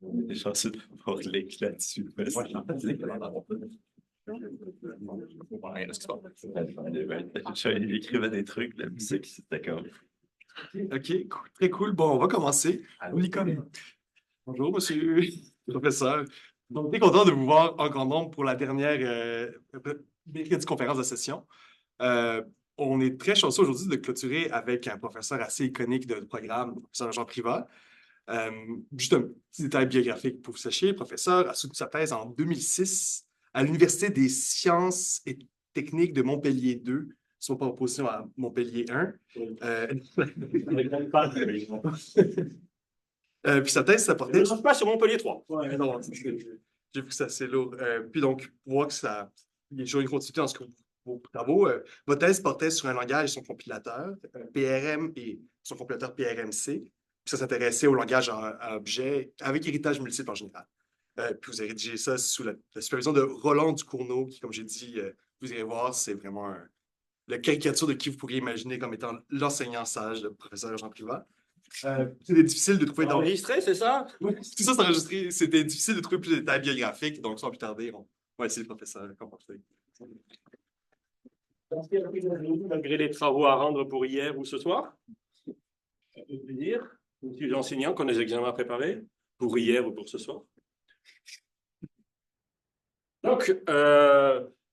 On est chanceux d'avoir Link là-dessus. J'écrivais des trucs, la musique, c'était comme. OK, très cool. Bon, on va commencer. Nicole. Bonjour, monsieur le professeur. Donc, très content de vous voir en grand nombre pour la dernière mercredi conférence de session. Euh, on est très chanceux aujourd'hui de clôturer avec un professeur assez iconique de programme, le professeur Jean Privat. Juste un petit détail biographique pour que vous sachiez, le professeur a soutenu sa thèse en 2006 à l'Université des sciences et techniques de Montpellier 2, soit par opposition à Montpellier 1. Puis sa thèse, ça portait. Je ne pas sur Montpellier 3. Ouais, non, j'ai vu que c'est assez lourd. Puis donc, pour voir que ça. Il y a toujours une continuité dans ce que vos travaux. Votre thèse portait sur un langage et son compilateur, PRM et son compilateur PRMC. Puis ça s'intéressait au langage à objet avec héritage multiple en général. Puis vous avez rédigé ça sous la supervision de Roland Ducournau, qui, comme j'ai dit, vous irez voir, c'est vraiment la caricature de qui vous pourriez imaginer comme étant l'enseignant sage, le professeur Jean Privat. C'était difficile de trouver Enregistré, c'est ça? Oui, tout ça, c'est enregistré. C'était difficile de trouver plus de détails biographiques, donc sans plus tarder, on va essayer le professeur. Malgré les travaux à rendre pour hier ou ce soir? Ça fait plaisir. Je suis enseignant qu'on a des examens à préparer pour hier ou pour ce soir. Donc,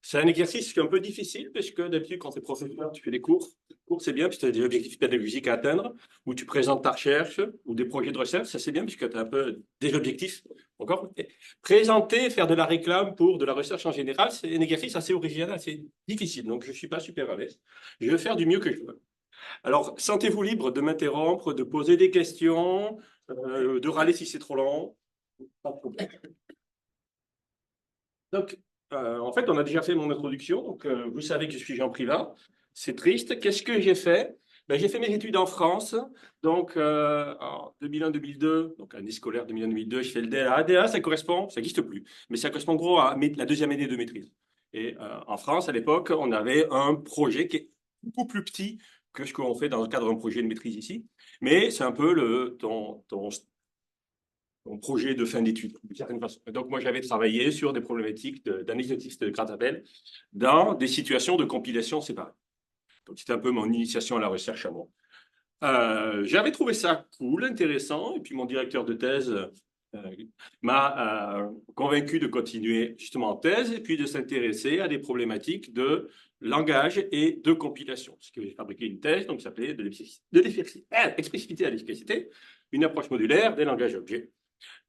c'est un exercice qui est un peu difficile parce que d'habitude, quand tu es professeur, tu fais des cours. Cours, c'est bien puisque tu as des objectifs pédagogiques à atteindre, ou tu présentes ta recherche ou des projets de recherche. Ça, c'est bien puisque tu as un peu des objectifs. Encore. Présenter, faire de la réclame pour de la recherche en général, c'est un exercice assez original, assez difficile. Donc, je ne suis pas super à l'aise. Je vais faire du mieux que je peux. Alors, sentez-vous libre de m'interrompre, de poser des questions, de râler si c'est trop long. Pas de problème. Donc, en fait, on a déjà fait mon introduction. Donc, vous savez que je suis Jean Privat. C'est triste. Qu'est-ce que j'ai fait? Ben, j'ai fait mes études en France. Donc, en 2001-2002, donc année scolaire 2001-2002, je fais le DEA. DEA, ça correspond, ça n'existe plus, mais ça correspond gros à la deuxième année de maîtrise. Et en France, à l'époque, on avait un projet qui est beaucoup plus petit que ce qu'on fait dans le cadre d'un projet de maîtrise ici. Mais c'est un peu ton projet de fin d'études, d'une certaine façon. Donc, moi, j'avais travaillé sur des problématiques d'anecdotisme de Gratapel dans des situations de compilation séparées. Donc, c'était un peu mon initiation à la recherche à moi. J'avais trouvé ça cool, intéressant, et puis mon directeur de thèse m'a convaincu de continuer justement en thèse et puis de s'intéresser à des problématiques de langage et de compilation. Ce que j'ai fabriqué une thèse, donc ça s'appelait de l'explicité à l'efficacité, une approche modulaire des langages objets.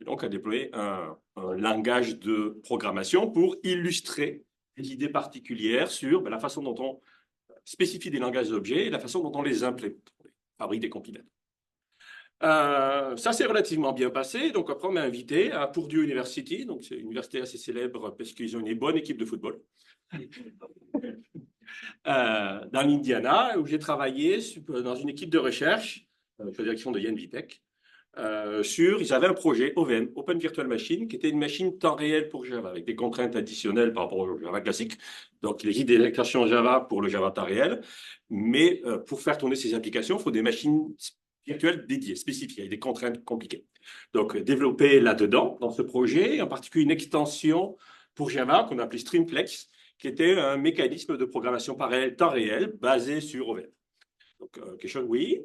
Et donc, à déployer un langage de programmation pour illustrer des idées particulières sur la façon dont on spécifie des langages d'objets et la façon dont on les implémente, on fabrique des compilateurs. Ça s'est relativement bien passé. Donc, après, on m'a invité à Purdue University. Donc, c'est une université assez célèbre parce qu'ils ont une bonne équipe de football. Dans l'Indiana, où j'ai travaillé dans une équipe de recherche sous la direction de Yann Vitek. Ils avaient un projet OVM, Open Virtual Machine, qui était une machine temps réel pour Java, avec des contraintes additionnelles par rapport au Java classique. Donc, il existe des applications Java pour le Java temps réel, mais pour faire tourner ces applications, il faut des machines virtuelles dédiées, spécifiques, avec des contraintes compliquées. Donc, développer là-dedans, dans ce projet, en particulier une extension pour Java qu'on appelait Streamplex, qui était un mécanisme de programmation parallèle temps réel basé sur OVM. Donc, quelque chose, oui.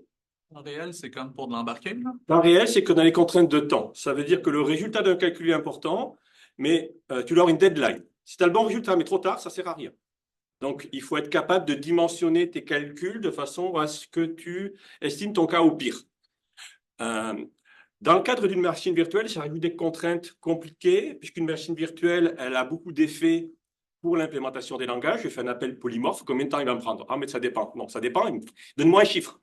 Temps réel, c'est comme pour de l'embarquer, là? Temps réel, c'est que dans les contraintes de temps. Ça veut dire que le résultat d'un calcul est important, mais tu dois avoir une deadline. Si tu as le bon résultat, mais trop tard, ça ne sert à rien. Donc, il faut être capable de dimensionner tes calculs de façon à ce que tu estimes ton cas au pire. Dans le cadre d'une machine virtuelle, ça rajoute des contraintes compliquées, puisqu'une machine virtuelle, elle a beaucoup d'effets pour l'implémentation des langages. Je fais un appel polymorphe. Combien de temps il va me prendre? Ah, mais ça dépend. Non, ça dépend. Donne-moi un chiffre.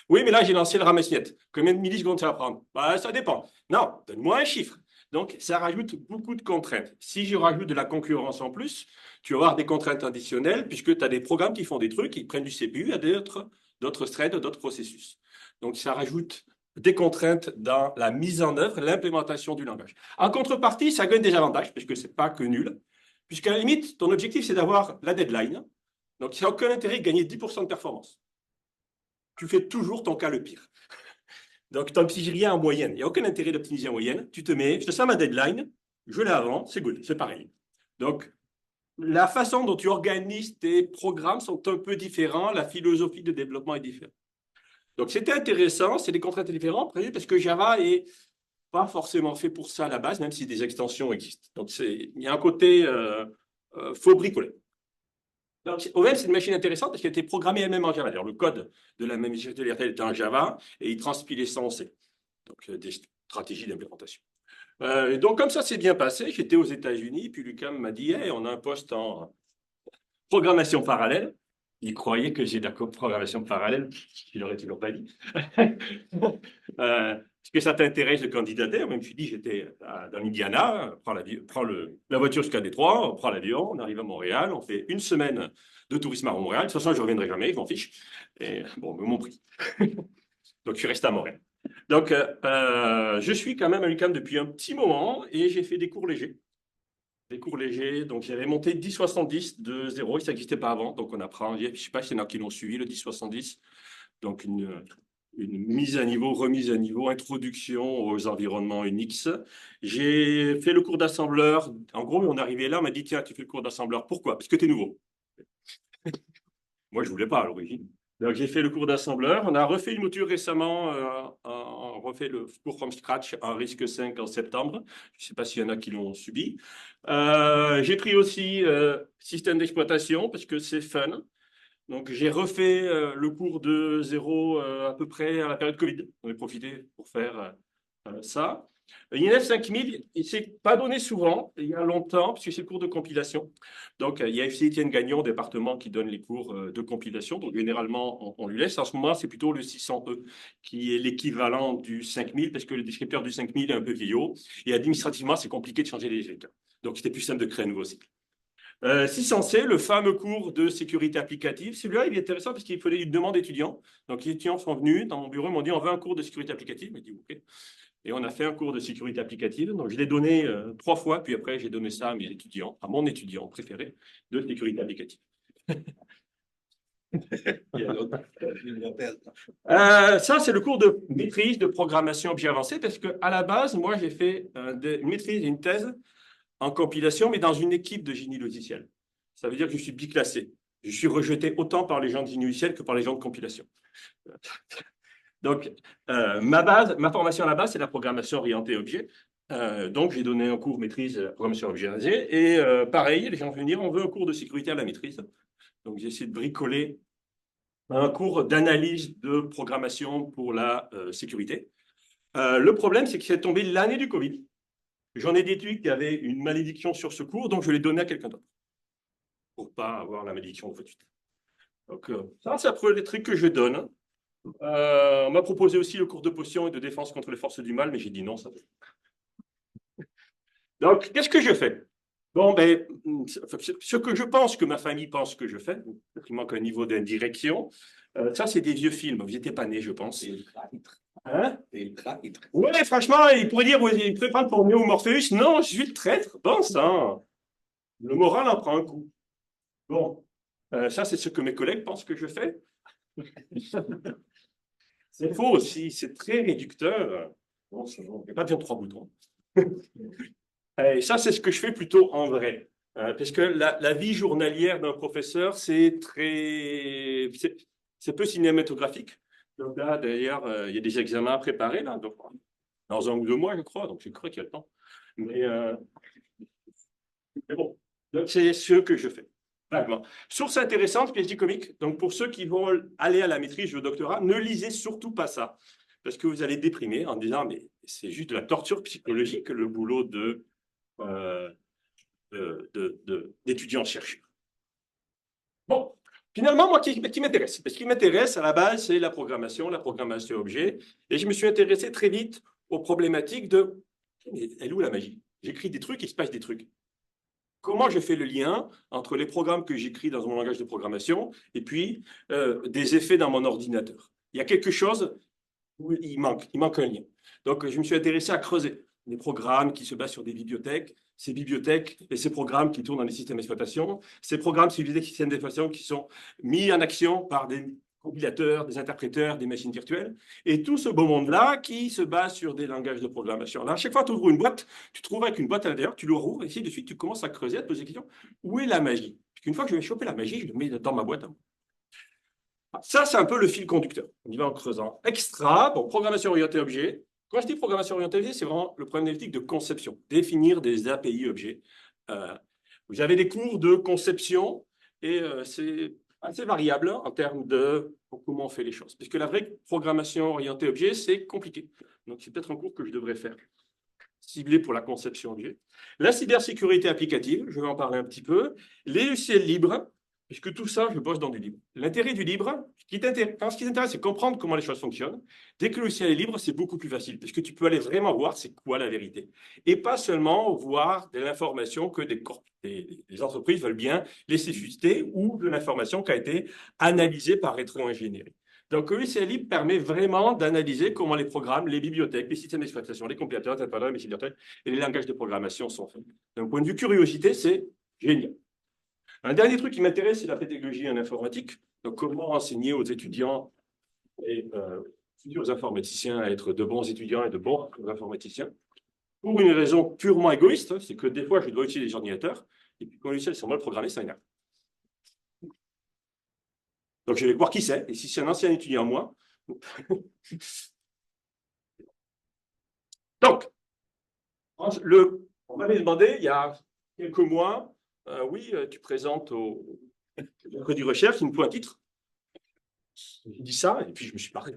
Oui, mais là, j'ai lancé le ramasse-miettes. Combien de millisecondes ça va prendre? Ça dépend. Non, donne-moi un chiffre. Donc, ça rajoute beaucoup de contraintes. Si je rajoute de la concurrence en plus, tu vas avoir des contraintes additionnelles puisque tu as des programmes qui font des trucs, qui prennent du CPU à d'autres threads, d'autres processus. Donc, ça rajoute des contraintes dans la mise en œuvre, l'implémentation du langage. En contrepartie, ça gagne des avantages puisque ce n'est pas que nul. Puisqu'à la limite, ton objectif, c'est d'avoir la deadline. Donc, il n'y a aucun intérêt de gagner 10% de performance. Tu fais toujours ton cas le pire. Donc, tu n'optimises rien en moyenne. Il n'y a aucun intérêt d'optimiser en moyenne. Tu te mets, je te sens ma deadline, je l'ai avant, c'est good, c'est pareil. Donc, la façon dont tu organises tes programmes sont un peu différents, la philosophie de développement est différente. Donc, c'était intéressant, c'est des contraintes différentes parce que Java est pas forcément fait pour ça à la base, même si des extensions existent. Donc, il y a un côté faut bricoler. Donc, OVM, c'est une machine intéressante parce qu'elle a été programmée elle-même en Java. D'ailleurs, le code de la même machine était en Java et il transpilait ça en C. Donc, des stratégies d'implémentation. Donc, comme ça s'est bien passé, j'étais aux États-Unis, puis Lucas m'a dit hey, on a un poste en programmation parallèle. Il croyait que j'ai de la programmation parallèle, je l'aurais toujours pas dit. Est-ce que ça t'intéresse de candidater? Moi, je me suis dit, j'étais dans l'Indiana, prends la voiture jusqu'à Détroit, on prend l'avion, on arrive à Montréal, on fait une semaine de tourisme à Montréal. De toute façon, je ne reviendrai jamais, je m'en fiche. Et bon, ils m'ont pris. Donc, je suis resté à Montréal. Donc, je suis quand même à l'UQAM depuis un petit moment et j'ai fait des cours légers. Donc j'avais monté 10-70 de 0, ça n'existait pas avant, donc on apprend, je ne sais pas s'il y en a qui l'ont suivi, le 10-70, donc une mise à niveau, remise à niveau, introduction aux environnements Unix. J'ai fait le cours d'assembleur, en gros on est arrivé là, on m'a dit tiens tu fais le cours d'assembleur, pourquoi? Parce que tu es nouveau. Moi je ne voulais pas à l'origine. Donc, j'ai fait le cours d'assembleur. On a refait une mouture récemment. On refait le cours from scratch en RISC 5 en septembre. Je ne sais pas s'il y en a qui l'ont subi. J'ai pris aussi système d'exploitation parce que c'est fun. Donc, j'ai refait le cours de 0 à peu près à la période Covid. On a profité pour faire ça. INF 5000, il ne s'est pas donné souvent, il y a longtemps, puisque c'est le cours de compilation. Donc, il y a FC Étienne Gagnon, département, qui donne les cours de compilation. Donc, généralement, on lui laisse. En ce moment, c'est plutôt le 600E qui est l'équivalent du 5000, parce que le descripteur du 5000 est un peu vieillot. Et administrativement, c'est compliqué de changer les descripteurs. Donc, c'était plus simple de créer un nouveau cycle. 600C, le fameux cours de sécurité applicative. Celui-là, il est intéressant parce qu'il fallait une demande d'étudiants. Donc, les étudiants sont venus dans mon bureau, ils m'ont dit on veut un cours de sécurité applicative. J'ai dit OK. Et on a fait un cours de sécurité applicative. Donc, je l'ai donné 3 fois, puis après, j'ai donné ça à mes étudiants, à mon étudiant préféré de sécurité applicative. Ça, c'est le cours de maîtrise de programmation objet avancé, parce qu'à la base, moi, j'ai fait une maîtrise et une thèse en compilation, mais dans une équipe de génie logiciel. Ça veut dire que je suis biclassé. Je suis rejeté autant par les gens de génie logiciel que par les gens de compilation. Donc, ma formation à la base, c'est la programmation orientée objet. Donc, j'ai donné un cours maîtrise de la programmation objet orientée. Et pareil, les gens vont venir, on veut un cours de sécurité à la maîtrise. Donc, j'ai essayé de bricoler un cours d'analyse de programmation pour la sécurité. Le problème, c'est que c'est tombé l'année du Covid. J'en ai déduit qu'il y avait une malédiction sur ce cours, donc je l'ai donné à quelqu'un d'autre pour ne pas avoir la malédiction tout de suite. Donc, ça, c'est après les trucs que je donne. On m'a proposé aussi le cours de potion et de défense contre les forces du mal, mais j'ai dit non, ça fait. Donc, qu'est-ce que je fais? Bon, ben, ce que je pense que ma famille pense que je fais, il manque un niveau d'indirection. Ça, c'est des vieux films. Vous n'étiez pas nés, je pense. Hein? Ouais, franchement, il pourrait dire, il pourrait prendre pour Néo Morpheus. Non, je suis le traître. Bon sang. Le moral en prend un coup. Bon, ça, c'est ce que mes collègues pensent que je fais. C'est faux aussi, c'est très réducteur. Bon, je n'ai pas bien 3 boutons. Et ça, c'est ce que je fais plutôt en vrai. Parce que la vie journalière d'un professeur, c'est peu cinématographique. Donc là, d'ailleurs, il y a des examens à préparer, là, donc, dans 1 ou 2 mois, je crois. Donc, je crois qu'il y a le temps. Mais bon, c'est ce que je fais. Vaguement. Source intéressante, PhD comique. Donc, pour ceux qui vont aller à la maîtrise au doctorat, ne lisez surtout pas ça. Parce que vous allez déprimer en disant, mais c'est juste de la torture psychologique, le boulot d'étudiants-chercheurs. Bon, finalement, moi, qui m'intéresse? Ce qui m'intéresse, à la base, c'est la programmation objet. Et je me suis intéressé très vite aux problématiques de, mais elle est où la magie? J'écris des trucs, il se passe des trucs. Comment je fais le lien entre les programmes que j'écris dans mon langage de programmation et puis des effets dans mon ordinateur? Il y a quelque chose où il manque un lien. Donc, je me suis intéressé à creuser les programmes qui se basent sur des bibliothèques, ces bibliothèques et ces programmes qui tournent dans les systèmes d'exploitation, ces programmes, ces systèmes d'exploitation qui sont mis en action par des compilateurs, des interpréteurs, des machines virtuelles, et tout ce beau monde-là qui se base sur des langages de programmation. Alors, à chaque fois que tu ouvres une boîte, tu te trouves avec une boîte à l'intérieur, tu l'ouvres, et ainsi de suite, tu commences à creuser, à te poser des questions. Où est la magie? Parce qu'une fois que je vais choper la magie, je le mets dans ma boîte. Ça, c'est un peu le fil conducteur. On y va en creusant. Extra, bon, programmation orientée objet. Quand je dis programmation orientée objet, c'est vraiment le problématique de conception, définir des API objets. Vous avez des cours de conception et c'est assez variable en termes de comment on fait les choses. Puisque la vraie programmation orientée objet, c'est compliqué. Donc, c'est peut-être un cours que je devrais faire, ciblé pour la conception objet. La cybersécurité applicative, je vais en parler un petit peu. Les logiciels libres, puisque tout ça, je bosse dans du libre. L'intérêt du libre, ce qui t'intéresse, c'est comprendre comment les choses fonctionnent. Dès que le logiciel est libre, c'est beaucoup plus facile, parce que tu peux aller vraiment voir c'est quoi la vérité. Et pas seulement voir de l'information que les entreprises veulent bien laisser fuiter ou de l'information qui a été analysée par rétro-ingénierie. Donc, le logiciel libre permet vraiment d'analyser comment les programmes, les bibliothèques, les systèmes d'exploitation, les compilateurs, les interpréteurs, les machines virtuelles et les langages de programmation sont faits. D'un point de vue curiosité, c'est génial. Un dernier truc qui m'intéresse, c'est la pédagogie en informatique. Donc, comment enseigner aux étudiants et futurs informaticiens à être de bons étudiants et de bons informaticiens. Pour une raison purement égoïste, c'est que des fois, je dois utiliser des ordinateurs, et puis quand les logiciels sont mal programmés, ça m'énerve. Donc, je vais voir qui c'est, et si c'est un ancien étudiant, moi. Donc, on m'avait demandé, il y a quelques mois, oui, tu présentes au du recherche, il me faut un titre. J'ai dit ça, et puis je me suis parti.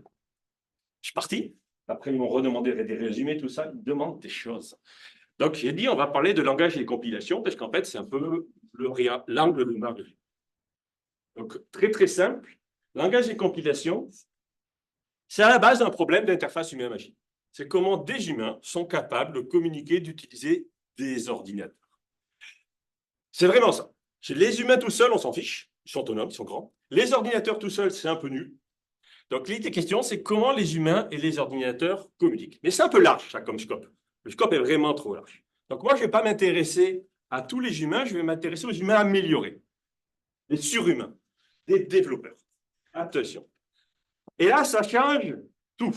Je suis parti. Après, ils m'ont redemandé des résumés, tout ça. Ils me demandent des choses. Donc, j'ai dit, on va parler de langage et compilation, parce qu'en fait, c'est un peu l'angle de marge. Donc, très, très simple. Langage et compilation, c'est à la base d'un problème d'interface humain-machine. C'est comment des humains sont capables de communiquer, d'utiliser des ordinateurs. C'est vraiment ça. Les humains tout seuls, on s'en fiche. Ils sont autonomes, ils sont grands. Les ordinateurs tout seuls, c'est un peu nul. Donc, l'idée question, c'est comment les humains et les ordinateurs communiquent. Mais c'est un peu large, ça, comme scope. Le scope est vraiment trop large. Donc, moi, je ne vais pas m'intéresser à tous les humains, je vais m'intéresser aux humains améliorés, les surhumains, des développeurs. Attention. Et là, ça change tout.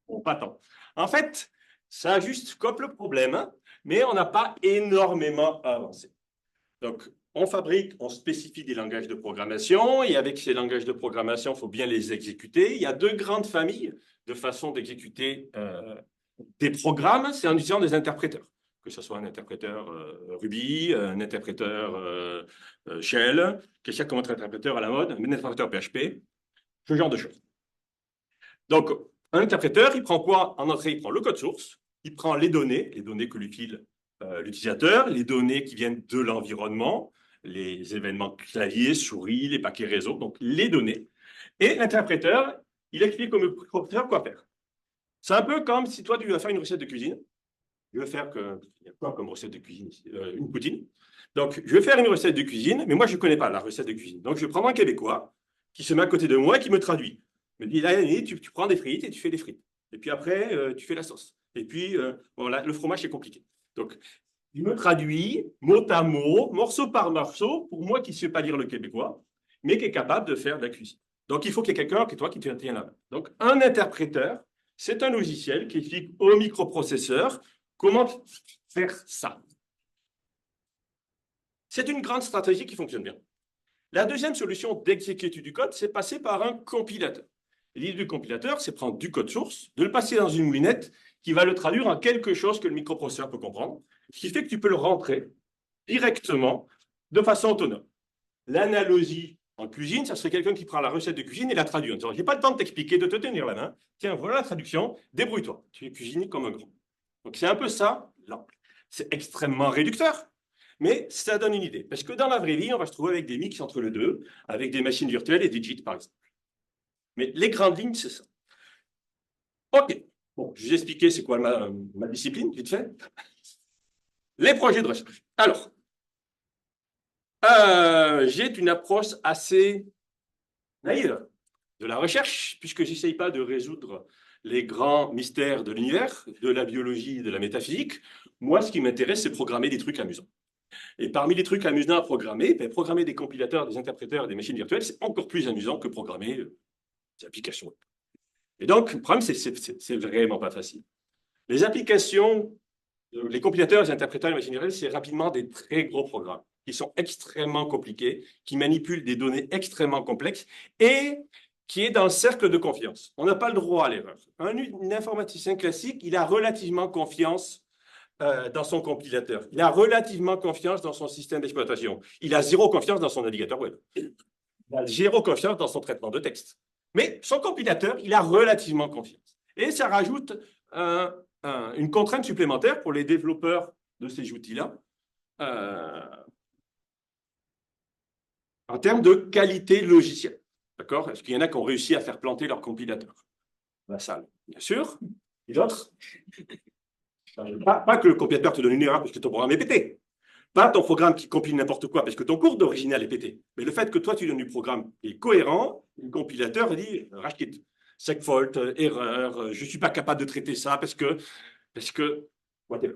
Bon, pas tant. En fait, ça juste scope le problème, mais on n'a pas énormément avancé. Donc, on fabrique, on spécifie des langages de programmation, et avec ces langages de programmation, il faut bien les exécuter. Il y a deux grandes familles de façon d'exécuter des programmes, c'est en utilisant des interpréteurs, que ce soit un interpréteur Ruby, un interpréteur Shell, qu'est-ce comme autre interpréteur à la mode, un interpréteur PHP, ce genre de choses. Donc, un interpréteur, il prend quoi? En entrée, il prend le code source, il prend les données que lui file l'utilisateur, les données qui viennent de l'environnement, les événements clavier, souris, les paquets réseau, donc les données. Et l'interpréteur, il explique au professeur quoi faire. C'est un peu comme si toi, tu vas faire une recette de cuisine. Je vais faire il y a quoi comme recette de cuisine? Une poutine. Donc, je vais faire une recette de cuisine, mais moi, je ne connais pas la recette de cuisine. Donc, je vais prendre un Québécois qui se met à côté de moi et qui me traduit. Il me dit, là, tu prends des frites et tu fais des frites. Et puis après, tu fais la sauce. Et puis, voilà, le fromage, c'est compliqué. Donc, il me traduit mot à mot, morceau par morceau, pour moi qui ne sais pas lire le québécois, mais qui est capable de faire de la cuisine. Donc, il faut qu'il y ait quelqu'un qui toi qui te tienne la main. Donc, un interpréteur, c'est un logiciel qui explique au microprocesseur comment faire ça. C'est une grande stratégie qui fonctionne bien. La deuxième solution d'exécuter du code, c'est passer par un compilateur. L'idée du compilateur, c'est prendre du code source, de le passer dans une moulinette qui va le traduire en quelque chose que le microprocesseur peut comprendre, ce qui fait que tu peux le rentrer directement de façon autonome. L'analogie en cuisine, ça serait quelqu'un qui prend la recette de cuisine et la traduit en disant « j'ai pas le temps de t'expliquer, de te tenir la main, tiens, voilà la traduction, débrouille-toi, tu cuisines comme un grand ». Donc c'est un peu ça, l'angle. C'est extrêmement réducteur, mais ça donne une idée. Parce que dans la vraie vie, on va se trouver avec des mix entre les deux, avec des machines virtuelles et des JIT, par exemple. Mais les grandes lignes, c'est ça. OK. Bon, je vous ai expliqué c'est quoi ma discipline, vite fait. Les projets de recherche. Alors, j'ai une approche assez naïve de la recherche, puisque je n'essaye pas de résoudre les grands mystères de l'univers, de la biologie, de la métaphysique. Moi, ce qui m'intéresse, c'est programmer des trucs amusants. Et parmi les trucs amusants à programmer, ben, programmer des compilateurs, des interpréteurs et des machines virtuelles, c'est encore plus amusant que programmer des applications web. Et donc, le problème, c'est vraiment pas facile. Les applications, les compilateurs, les interpréteurs et les machines virtuelles, c'est rapidement des très gros programmes qui sont extrêmement compliqués, qui manipulent des données extrêmement complexes et qui est dans le cercle de confiance. On n'a pas le droit à l'erreur. Un informaticien classique, il a relativement confiance dans son compilateur. Il a relativement confiance dans son système d'exploitation. Il a zéro confiance dans son navigateur web. Il a zéro confiance dans son traitement de texte. Mais son compilateur, il a relativement confiance. Et ça rajoute une contrainte supplémentaire pour les développeurs de ces outils-là, en termes de qualité logicielle. D'accord? Est-ce qu'il y en a qui ont réussi à faire planter leur compilateur? La salle, bien sûr. Et d'autres? Pas que le compilateur te donne une erreur parce que ton programme est pété. Pas ton programme qui compile n'importe quoi parce que ton cours d'original est pété. Mais le fait que toi, tu donnes du programme qui est cohérent, le compilateur dit « rashkit, segfault, erreur, je ne suis pas capable de traiter ça parce que whatever ».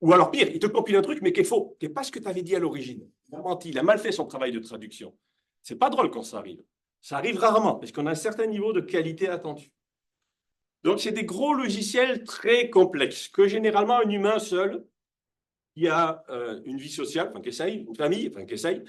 Ou alors pire, il te compile un truc mais qui est faux, qui n'est pas ce que tu avais dit à l'origine. Il a menti, il a mal fait son travail de traduction. C'est pas drôle quand ça arrive. Ça arrive rarement parce qu'on a un certain niveau de qualité attendu. Donc, c'est des gros logiciels très complexes que généralement un humain seul, qui a une vie sociale, enfin qui essaye, une famille, enfin qui essaye,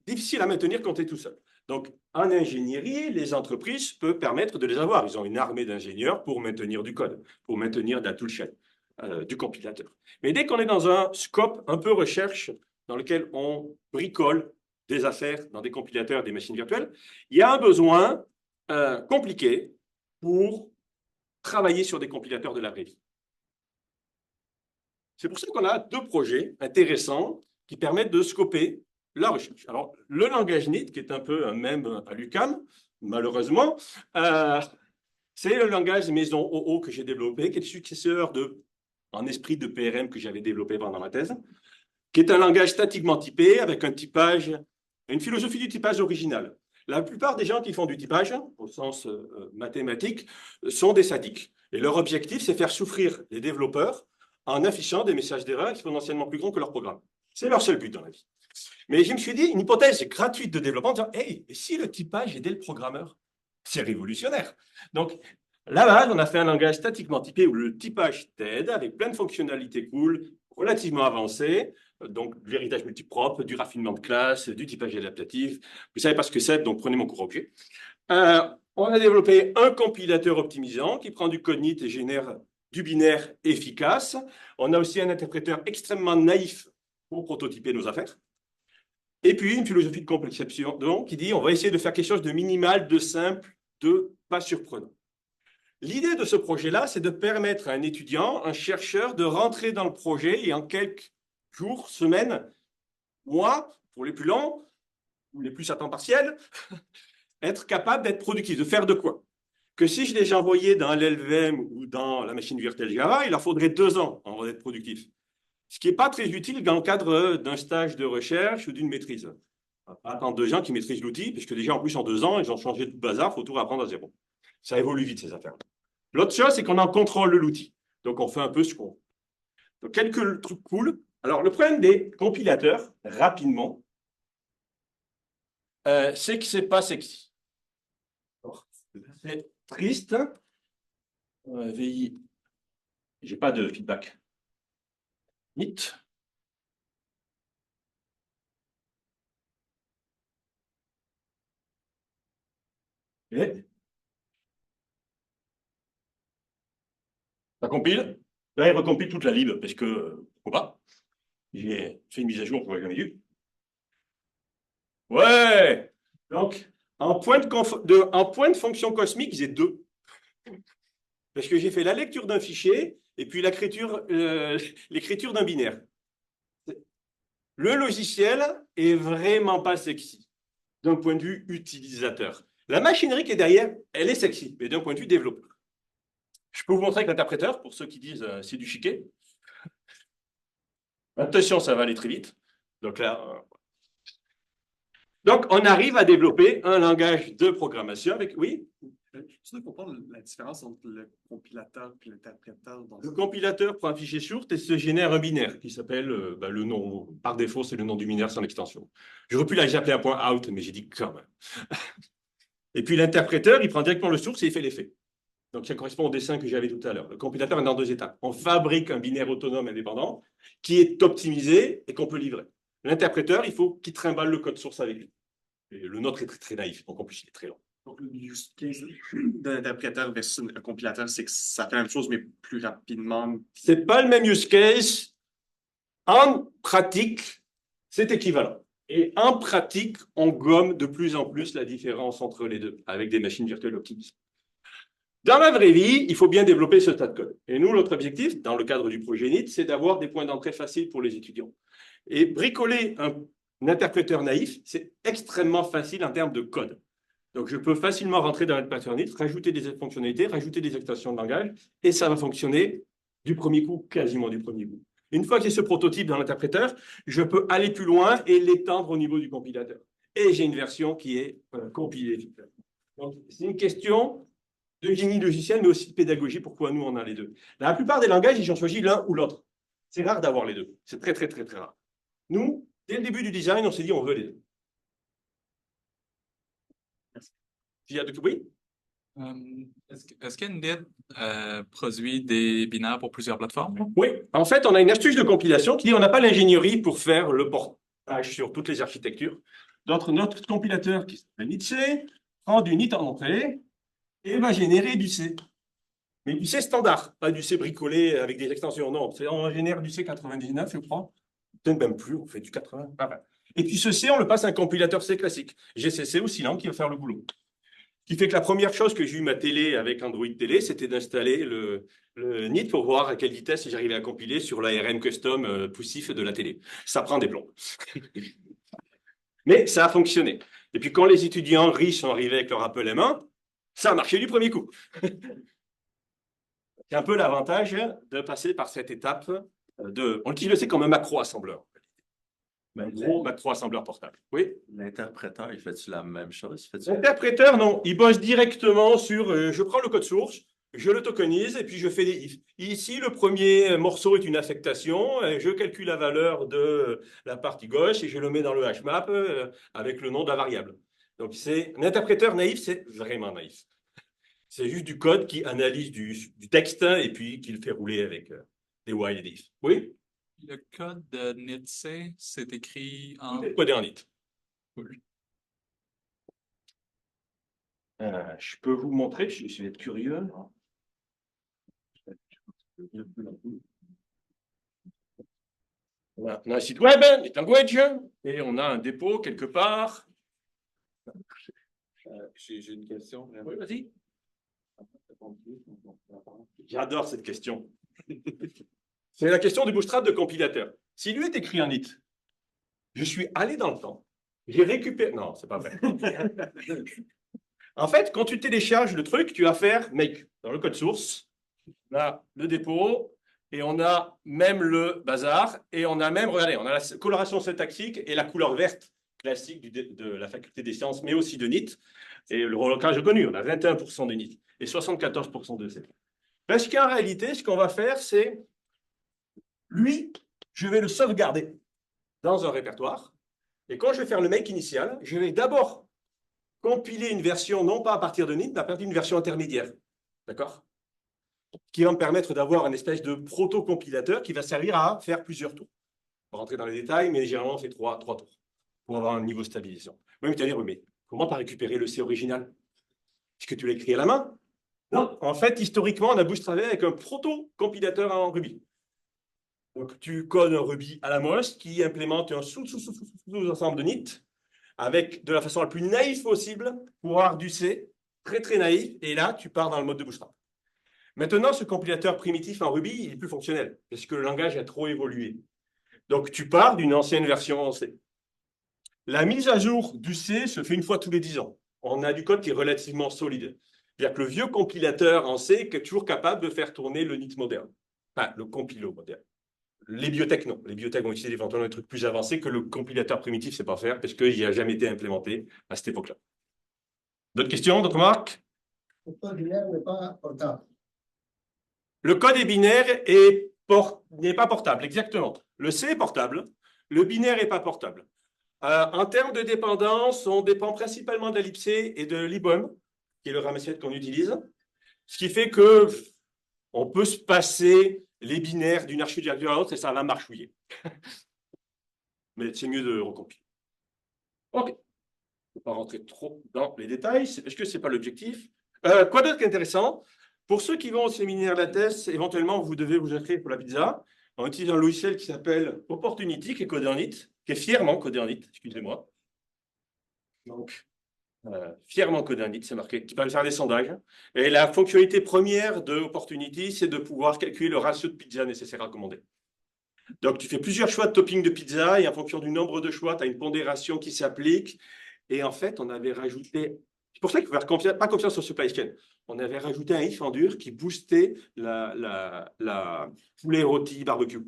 difficile à maintenir quand tu es tout seul. Donc, en ingénierie, les entreprises peuvent permettre de les avoir. Ils ont une armée d'ingénieurs pour maintenir du code, pour maintenir de la toolchain, du compilateur. Mais dès qu'on est dans un scope un peu recherche, dans lequel on bricole des affaires dans des compilateurs, des machines virtuelles, il y a un besoin compliqué pour travailler sur des compilateurs de la vraie vie. C'est pour ça qu'on a deux projets intéressants qui permettent de scoper la recherche. Alors, le langage NIT, qui est un peu un mème à l'UQAM, malheureusement, c'est le langage maison OO que j'ai développé, qui est le successeur en esprit de PRM que j'avais développé pendant ma thèse, qui est un langage statiquement typé avec un typage, une philosophie du typage originale. La plupart des gens qui font du typage, au sens mathématique, sont des sadiques. Et leur objectif, c'est faire souffrir les développeurs en affichant des messages d'erreur exponentiellement plus grands que leur programme. C'est leur seul but dans la vie. Mais je me suis dit, une hypothèse gratuite de développement, en disant, hey, et si le typage aidait le programmeur? C'est révolutionnaire. Donc, là-bas, on a fait un langage statiquement typé où le typage t'aide avec plein de fonctionnalités cool, relativement avancées, donc de l'héritage multipropre, du raffinement de classe, du typage adaptatif. Vous ne savez pas ce que c'est, donc prenez mon cours objet. On a développé un compilateur optimisant qui prend du code-NIT et génère du binaire efficace. On a aussi un interpréteur extrêmement naïf pour prototyper nos affaires. Et puis, une philosophie de complexation donc, qui dit on va essayer de faire quelque chose de minimal, de simple, de pas surprenant. L'idée de ce projet-là, c'est de permettre à un étudiant, un chercheur, de rentrer dans le projet et en quelques jours, semaines, mois, pour les plus longs, ou les plus à temps partiel, être capable d'être productif, de faire de quoi? Que si je les envoyais dans l'LVM ou dans la machine virtuelle Java, il leur faudrait 2 ans avant d'être productif. Ce qui n'est pas très utile dans le cadre d'un stage de recherche ou d'une maîtrise. On va pas attendre de gens qui maîtrisent l'outil, puisque déjà en plus en 2 ans, ils ont changé tout bazar, il faut tout apprendre à zéro. Ça évolue vite ces affaires. L'autre chose, c'est qu'on en contrôle l'outil. Donc on fait un peu ce qu'on veut. Donc quelques trucs cool. Alors le problème des compilateurs, rapidement, c'est que ce n'est pas sexy. C'est triste. VI, j'ai pas de feedback. NIT. Et ça compile. Là, il recompile toute la lib parce que, pourquoi pas. J'ai fait une mise à jour qu'on n'aurait jamais eu. Ouais. Donc, en point de fonction cosmique, j'ai 2. Parce que j'ai fait la lecture d'un fichier et puis l'écriture d'un binaire. Le logiciel est vraiment pas sexy d'un point de vue utilisateur. La machinerie qui est derrière, elle est sexy, mais d'un point de vue développeur. Je peux vous montrer avec l'interpréteur, pour ceux qui disent c'est du chiquet. Attention, ça va aller très vite. Donc là, donc on arrive à développer un langage de programmation avec, oui. Tu comprendre la différence entre le compilateur et l'interpréteur dans Le compilateur prend un fichier source et se génère un binaire qui s'appelle le nom. Par défaut, c'est le nom du binaire sans extension. J'aurais pu l'appeler un point out, mais j'ai dit quand même. Et puis l'interpréteur, il prend directement le source et il fait l'effet. Donc ça correspond au dessin que j'avais tout à l'heure. Le compilateur est dans 2 étapes. On fabrique un binaire autonome indépendant qui est optimisé et qu'on peut livrer. L'interpréteur, il faut qu'il trimballe le code source avec lui. Et le nôtre est très, très naïf, donc en plus il est très long. Donc, le use case d'un interpréteur versus un compilateur, c'est que ça fait la même chose, mais plus rapidement. C'est pas le même use case. En pratique, c'est équivalent. Et en pratique, on gomme de plus en plus la différence entre les deux avec des machines virtuelles optimisées. Dans la vraie vie, il faut bien développer ce tas de code. Et nous, notre objectif, dans le cadre du projet NIT, c'est d'avoir des points d'entrée faciles pour les étudiants. Et bricoler un interpréteur naïf, c'est extrêmement facile en termes de code. Donc, je peux facilement rentrer dans l'interpréteur NIT, rajouter des fonctionnalités, rajouter des extensions de langage, et ça va fonctionner du premier coup, quasiment du premier coup. Une fois que j'ai ce prototype dans l'interpréteur, je peux aller plus loin et l'étendre au niveau du compilateur. Et j'ai une version qui est compilée. Donc, c'est une question de génie logiciel, mais aussi de pédagogie. Pourquoi nous, on a les deux? La plupart des langages, ils ont choisi l'un ou l'autre. C'est rare d'avoir les deux. C'est très, très, très, très rare. Nous, dès le début du design, on s'est dit, on veut les deux. Oui? Est-ce qu'Init produit des binaires pour plusieurs plateformes? Oui. En fait, on a une astuce de compilation qui dit on n'a pas l'ingénierie pour faire le portage sur toutes les architectures. Donc, notre compilateur qui s'appelle NITC prend du NIT en entrée et va générer du C. Mais du C standard, pas du C bricolé avec des extensions. Non, on génère du C99, je crois. Peut-être même plus, on fait du 80. Et puis ce C, on le passe à un compilateur C classique. GCC ou Silang qui va faire le boulot. Ce qui fait que la première chose que j'ai eu ma télé avec Android Télé, c'était d'installer le NIT pour voir à quelle vitesse j'arrivais à compiler sur l'ARM custom poussif de la télé. Ça prend des plombs. Mais ça a fonctionné. Et puis quand les étudiants riches sont arrivés avec leur Apple M1, ça a marché du premier coup. C'est un peu l'avantage de passer par cette étape on utilise le C comme un macro-assembleur. Un gros macro-assembleur portable. Oui? L'interpréteur, il fait-tu la même chose? L'interpréteur, non. Il bosse directement sur je prends le code source, je le tokenise et puis je fais des ifs. Ici, le premier morceau est une affectation. Je calcule la valeur de la partie gauche et je le mets dans le hashmap avec le nom de la variable. Donc, un interpréteur naïf, c'est vraiment naïf. C'est juste du code qui analyse du texte et puis qui le fait rouler avec des while et des ifs. Oui? Le code de NITC, c'est écrit en... C'est codé en NIT. Cool. Je peux vous montrer, je vais être curieux. On a un site web, des languages, et on a un dépôt quelque part. J'ai une question. Oui, vas-y. J'adore cette question. C'est la question du bootstrap de compilateur. S'il lui est écrit en NIT, je suis allé dans le temps, j'ai récupéré... Non, c'est pas vrai. En fait, quand tu télécharges le truc, tu vas faire make dans le code source. Là, le dépôt, et on a même le bazar, et on a même, regardez, on a la coloration syntaxique et la couleur verte classique de la faculté des sciences, mais aussi de NIT. Et le relocage connu, on a 21% de NIT et 74% de C. Parce qu'en réalité, ce qu'on va faire, c'est, lui, je vais le sauvegarder dans un répertoire. Et quand je vais faire le make initial, je vais d'abord compiler une version, non pas à partir de NIT, mais à partir d'une version intermédiaire. D'accord? Qui va me permettre d'avoir une espèce de proto-compilateur qui va servir à faire plusieurs tours. On va rentrer dans les détails, mais généralement, on fait trois tours pour avoir un niveau de stabilisation. Oui, mais tu vas dire, mais comment tu as récupéré le C original? Est-ce que tu l'as écrit à la main? Non. En fait, historiquement, on a bootstrapé avec un proto-compilateur en Ruby. Donc, tu codes un Ruby à la MOST qui implémente un sous-ensemble de NIT avec de la façon la plus naïve possible pour avoir du C, très très naïf, et là, tu pars dans le mode de bootstrap. Maintenant, ce compilateur primitif en Ruby, il est plus fonctionnel, parce que le langage a trop évolué. Donc, tu pars d'une ancienne version en C. La mise à jour du C se fait une fois tous les 10 ans. On a du code qui est relativement solide. C'est-à-dire que le vieux compilateur en C est toujours capable de faire tourner le NIT moderne. Enfin, le compilo moderne. Les bibliothèques, non. Les bibliothèques vont utiliser éventuellement des trucs plus avancés que le compilateur primitif ne sait pas faire, parce qu'il n'a jamais été implémenté à cette époque-là. D'autres questions, d'autres remarques? Le code binaire n'est pas portable. Le code est binaire n'est pas portable, exactement. Le C est portable, le binaire n'est pas portable. En termes de dépendance, on dépend principalement de l'ellipse et de l'IBOM, qui est le ramassette qu'on utilise, ce qui fait que on peut se passer les binaires d'une architecture à l'autre et ça va marchouiller. Mais c'est mieux de recompiler. OK. Je ne vais pas rentrer trop dans les détails, parce que ce n'est pas l'objectif. Quoi d'autre qu'intéressant? Pour ceux qui vont au séminaire Lattes, éventuellement, vous devez vous inscrire pour la pizza. On utilise un logiciel qui s'appelle Opportunity, qui est codé en NIT, qui est fièrement codé en NIT, excusez-moi. Donc, fièrement codé en NIT, c'est marqué, qui permet de faire des sondages. Et la fonctionnalité première de Opportunity, c'est de pouvoir calculer le ratio de pizza nécessaire à commander. Donc, tu fais plusieurs choix de topping de pizza et en fonction du nombre de choix, tu as une pondération qui s'applique. Et en fait, on avait rajouté... C'est pour ça qu'il faut faire pas confiance au supply chain. On avait rajouté un if en dur qui boostait la poulet rôti barbecue.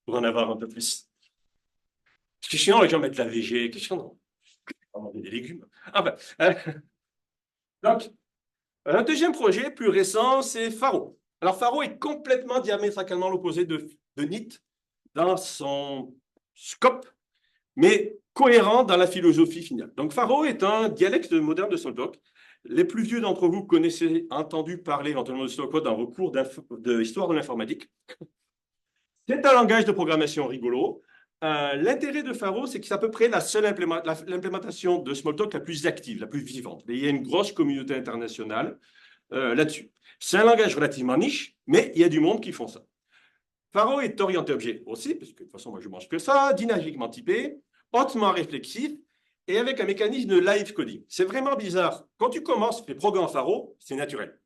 Pour en avoir un peu plus. C'est chiant, les gens mettent la VG. Qu'est-ce qu'on va manger des légumes. Ah ben, donc, un deuxième projet plus récent, c'est Faro. Alors, Faro est complètement diamétralement l'opposé de NIT dans son scope, mais cohérent dans la philosophie finale. Donc, Faro est un dialecte moderne de Smalltalk. Les plus vieux d'entre vous connaissez, entendu parler éventuellement de Smalltalk dans vos cours d'histoire de l'informatique. C'est un langage de programmation rigolo. L'intérêt de Faro, c'est que c'est à peu près la seule l'implémentation de Smalltalk la plus active, la plus vivante. Et il y a une grosse communauté internationale là-dessus. C'est un langage relativement niche, mais il y a du monde qui font ça. Faro est orienté objet aussi, parce que de toute façon, moi, je ne mange que ça, dynamiquement typé, hautement réflexif, et avec un mécanisme de live coding. C'est vraiment bizarre. Quand tu commences les programmes Faro, c'est naturel.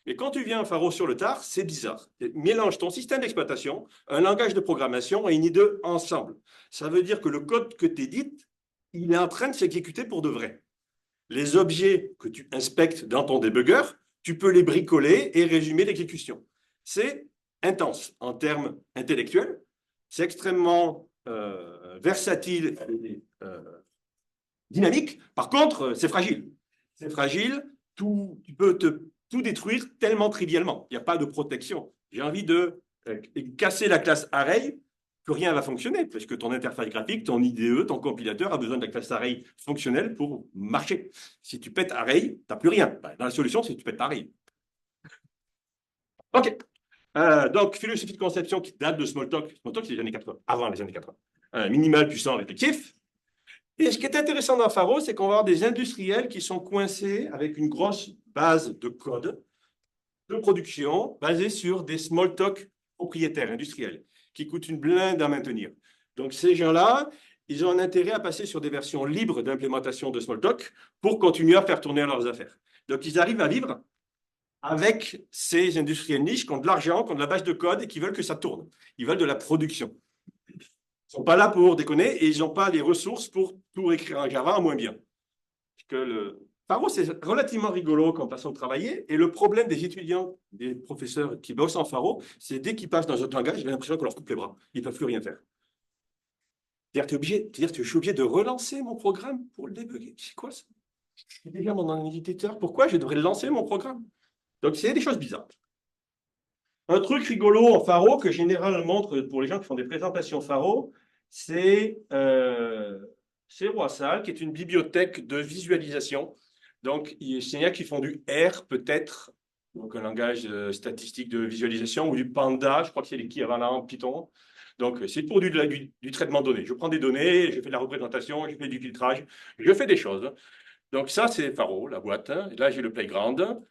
Mais quand tu viens à Faro sur le tard, c'est bizarre. Mélange ton système d'exploitation, un langage de programmation et une IDE ensemble. Ça veut dire que le code que tu édites, il est en train de s'exécuter pour de vrai. Les objets que tu inspectes dans ton debugger, tu peux les bricoler et résumer l'exécution. C'est intense en termes intellectuels. C'est extrêmement versatile et dynamique. Par contre, c'est fragile. C'est fragile. Tu peux tout détruire tellement trivialement. Il n'y a pas de protection. J'ai envie de casser la classe array, que rien ne va fonctionner, parce que ton interface graphique, ton IDE, ton compilateur a besoin de la classe array fonctionnelle pour marcher. Si tu pètes array, tu n'as plus rien. Dans la solution, c'est que tu pètes array. OK. Donc, philosophie de conception qui date de Smalltalk. Smalltalk, c'est les années 80, avant les années 80. Minimal, puissant, réflexif. Et ce qui est intéressant dans Faro, c'est qu'on va avoir des industriels qui sont coincés avec une grosse base de code de production basée sur des Smalltalk propriétaires industriels qui coûtent une blinde à maintenir. Donc, ces gens-là, ils ont un intérêt à passer sur des versions libres d'implémentation de Smalltalk pour continuer à faire tourner leurs affaires. Donc, ils arrivent à vivre avec ces industriels niches qui ont de l'argent, qui ont de la base de code et qui veulent que ça tourne. Ils veulent de la production. Ils ne sont pas là pour déconner et ils n'ont pas les ressources pour tout écrire en Java en moins bien. Faro, c'est relativement rigolo comme façon de travailler. Et le problème des étudiants, des professeurs qui bossent en Faro, c'est dès qu'ils passent dans un autre langage, j'ai l'impression qu'on leur coupe les bras. Ils ne peuvent plus rien faire. C'est-à-dire que je suis obligé de relancer mon programme pour le débugger. C'est quoi ça? Je suis déjà mon éditeur. Pourquoi je devrais lancer mon programme? Donc, c'est des choses bizarres. Un truc rigolo en Faro que Général montre pour les gens qui font des présentations Faro, c'est Roissal, qui est une bibliothèque de visualisation. Donc, il y a qui font du R, peut-être, donc un langage statistique de visualisation, ou du Panda, je crois que c'est l'équivalent Python. Donc, c'est pour du traitement de données. Je prends des données, je fais de la représentation, je fais du filtrage, je fais des choses. Donc, ça, c'est Faro, la boîte. Et là, j'ai le playground.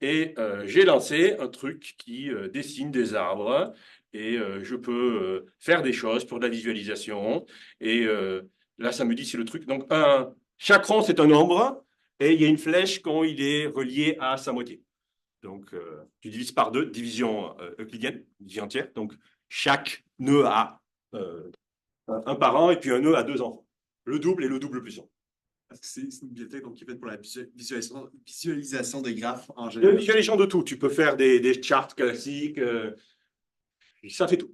Et j'ai lancé un truc qui dessine des arbres et je peux faire des choses pour de la visualisation. Et là, ça me dit c'est le truc. Donc, chaque rond, c'est un nombre et il y a une flèche quand il est relié à sa moitié. Donc, tu divises par 2, division euclidienne, division entière. Donc, chaque nœud a un parent et puis un nœud a 2 enfants. Le double et le double plus 1. Parce que c'est une bibliothèque qui est faite pour la visualisation des graphes en La général. visualisation de tout. Tu peux faire des charts classiques. Ça fait tout.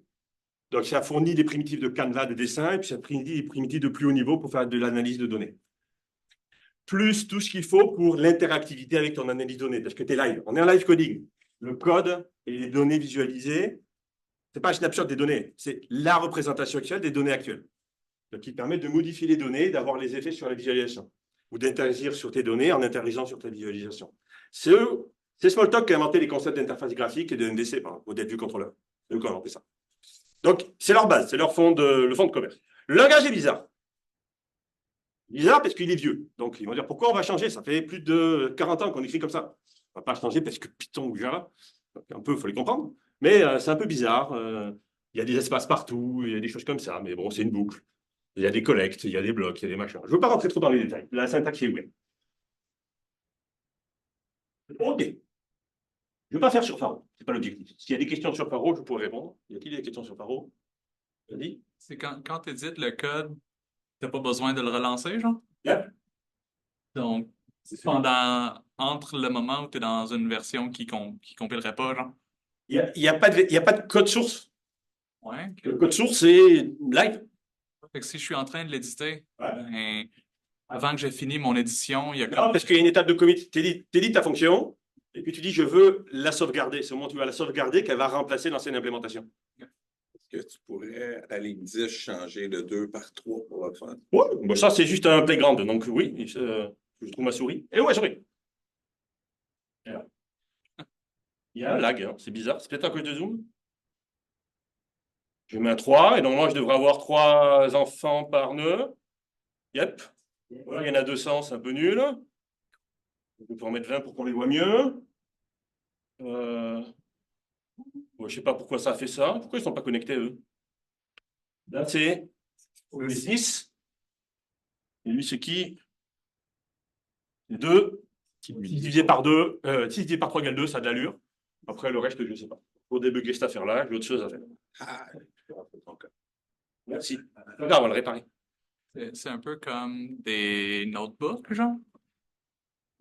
Donc, ça fournit des primitives de Canva de dessin et puis ça fournit des primitives de plus haut niveau pour faire de l'analyse de données. plus tout ce qu'il faut pour l'interactivité avec ton analyse de données, parce que tu es live. On est en live coding. Le code et les données visualisées, ce n'est pas un snapshot des données, c'est la représentation actuelle des données actuelles. Donc, qui permet de modifier les données, d'avoir les effets sur la visualisation, ou d'interagir sur tes données en interagissant sur ta visualisation. C'est Smalltalk qui a inventé les concepts d'interface graphique et de MVC, modèle vue contrôleur. C'est eux qui ont inventé ça. Donc, c'est leur base, c'est leur le fond de commerce. Le langage est bizarre. Bizarre parce qu'il est vieux. Donc, ils vont dire, pourquoi on va changer? Ça fait plus de 40 ans qu'on écrit comme ça. On ne va pas changer parce que Python ou Java, un peu, il faut les comprendre. Mais c'est un peu bizarre. Il y a des espaces partout, il y a des choses comme ça. Mais bon, c'est une boucle. Il y a des collectes, il y a des blocs, il y a des machins. Je ne veux pas rentrer trop dans les détails. La syntaxe est ouverte. OK. Je ne veux pas faire sur Faro. Ce n'est pas l'objectif. S'il y a des questions sur Faro, je pourrais répondre. Y a-t-il des questions sur Faro? Vas-y. C'est quand tu édites le code, tu n'as pas besoin de le relancer, genre? Yep. Donc, entre le moment où tu es dans une version qui compilerait pas, genre? Il n'y a pas de code source. Ouais. Le code source, c'est live. Fait que si je suis en train de l'éditer, Ouais. ben, avant que j'ai fini mon édition, il y a Non, parce qu'il y a une étape de commit. Tu édites ta fonction, et puis tu dis, je veux la sauvegarder. C'est au moment où tu vas la sauvegarder qu'elle va remplacer l'ancienne implémentation. Est-ce que tu pourrais, à la ligne 10, changer le 2 par 3 pour le faire? Ouais, bon, ça, c'est juste un playground. Donc, oui, je trouve ma souris. Et ouais, souris. Et là. Il y a un lag, hein. C'est bizarre. C'est peut-être à cause de Zoom. Je mets un 3, et normalement, je devrais avoir 3 enfants par nœud. Yep. Voilà, il y en a 200, c'est un peu nul. On peut en mettre 20 pour qu'on les voit mieux. Je ne sais pas pourquoi ça a fait ça. Pourquoi ils ne sont pas connectés, eux? Là, c'est 6. Et lui, c'est qui? 2. 6 divisé par 2. 6 divisé par 3 égale 2, ça a de l'allure. Après, le reste, je ne sais pas. Pour débugger cette affaire-là, j'ai autre chose à faire. Merci. Regarde, on va le réparer. C'est un peu comme des notebooks, genre?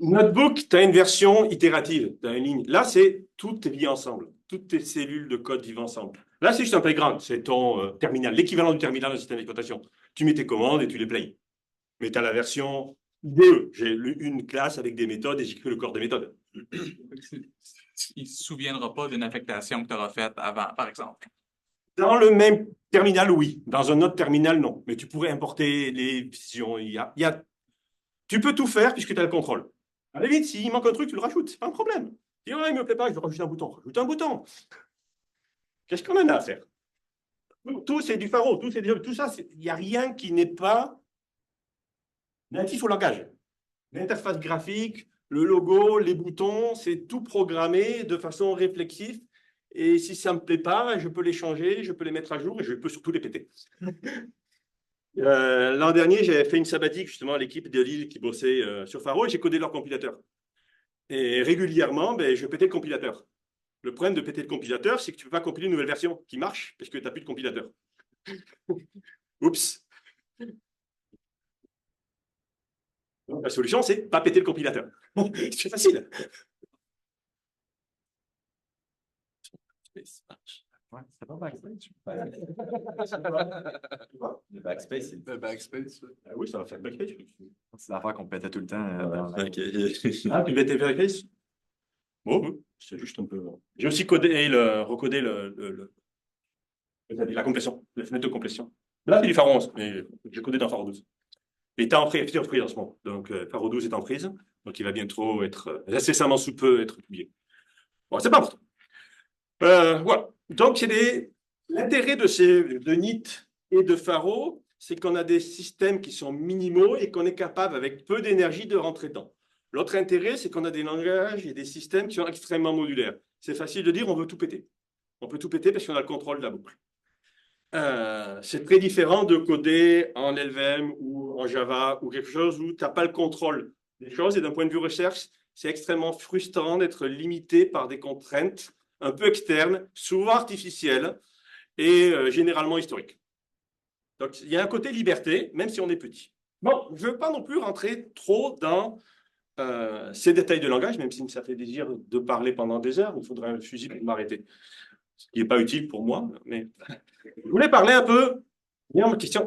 Notebook, tu as une version itérative, tu as une ligne. Là, c'est tout est lié ensemble. Toutes tes cellules de code vivent ensemble. Là, c'est juste un playground. C'est ton terminal, l'équivalent du terminal d'un système d'exploitation. Tu mets tes commandes et tu les playes. Mais tu as la version 2. J'ai une classe avec des méthodes et j'écris le corps des méthodes. Il ne se souviendra pas d'une affectation que tu auras faite avant, par exemple. Dans le même terminal, oui. Dans un autre terminal, non. Mais tu pourrais importer les visions. Tu peux tout faire puisque tu as le contrôle. À la limite, s'il manque un truc, tu le rajoutes. C'est pas un problème. Tu dis, il ne me plaît pas, je veux rajouter un bouton. Rajoute un bouton. Qu'est-ce qu'on en a à faire? Tout, c'est du Faro. Tout ça, il n'y a rien qui n'est pas natif au langage. L'interface graphique, le logo, les boutons, c'est tout programmé de façon réflexive. Et si ça ne me plaît pas, je peux les changer, je peux les mettre à jour et je peux surtout les péter. L'an dernier, j'avais fait une sabbatique justement à l'équipe de Lille qui bossait sur Faro et j'ai codé leur compilateur. Et régulièrement, je pétais le compilateur. Le problème de péter le compilateur, c'est que tu ne peux pas compiler une nouvelle version qui marche parce que tu n'as plus de compilateur. Oups. Donc, la solution, c'est pas péter le compilateur. C'est facile. Ouais, c'est pas Backspace. Le Backspace, c'est Le backspace. Oui, ça va faire backspace. C'est l'affaire qu'on pétait tout le temps. OK. Ah, tu mettais backspace? Bon, oui, c'est juste un peu. J'ai aussi recodé la complétion, la fenêtre de complétion. Là, c'est du Faro 11, mais j'ai codé dans Faro 12. Il est en prise en ce moment. Donc, Faro 12 est en prise. Donc, il va bientôt être incessamment sous peu être publié. Bon, c'est pas important. Voilà. Donc, l'intérêt de NIT et de Faro, c'est qu'on a des systèmes qui sont minimaux et qu'on est capable, avec peu d'énergie, de rentrer dedans. L'autre intérêt, c'est qu'on a des langages et des systèmes qui sont extrêmement modulaires. C'est facile de dire on veut tout péter. On peut tout péter parce qu'on a le contrôle de la boucle. C'est très différent de coder en LVM ou en Java ou quelque chose où tu n'as pas le contrôle des choses. Et d'un point de vue recherche, c'est extrêmement frustrant d'être limité par des contraintes un peu externes, souvent artificielles et généralement historiques. Donc, il y a un côté liberté, même si on est petit. Bon, je ne veux pas non plus rentrer trop dans ces détails de langage, même si ça fait plaisir de parler pendant des heures. Il faudrait un fusil pour m'arrêter. Ce qui n'est pas utile pour moi, mais je voulais parler un peu. Bien, ma question,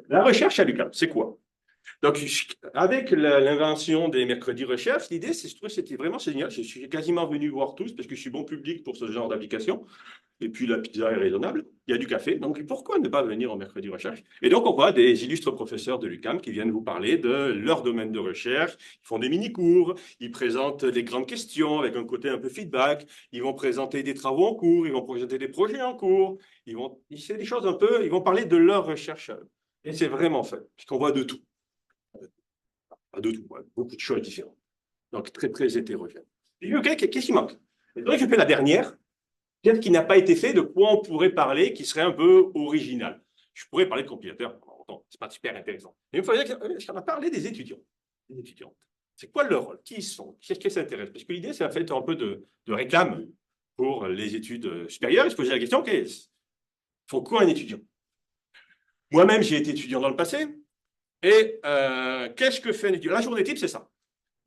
la recherche à l'UQAM, c'est quoi? Donc, avec l'invention des mercredis recherche, l'idée, je trouve que c'était vraiment génial. Je suis quasiment venu voir tous parce que je suis bon public pour ce genre d'application. Et puis, la pizza est raisonnable. Il y a du café. Donc, pourquoi ne pas venir au mercredi recherche? Et donc, on voit des illustres professeurs de l'UQAM qui viennent vous parler de leur domaine de recherche. Ils font des mini-cours. Ils présentent les grandes questions avec un côté un peu feedback. Ils vont présenter des travaux en cours. Ils vont présenter des projets en cours. C'est des choses un peu. Ils vont parler de leur recherche. Et c'est vraiment fait, puisqu'on voit de tout. Pas de tout, beaucoup de choses différentes. Donc, très, très hétérogène. Et OK, qu'est-ce qui manque? Et donc, je fais la dernière. Qu'est-ce qui n'a pas été fait, de quoi on pourrait parler qui serait un peu original? Je pourrais parler de compilateurs, c'est pas super intéressant. Mais il faudrait qu'on a parlé des étudiants, des étudiantes. C'est quoi leur rôle? Qui ils sont? Qu'est-ce qui s'intéresse? Parce que l'idée, c'est en fait un peu de réclame pour les études supérieures. Et se poser la question, faut quoi un étudiant? Moi-même, j'ai été étudiant dans le passé. Et qu'est-ce que fait un étudiant? La journée type, c'est ça.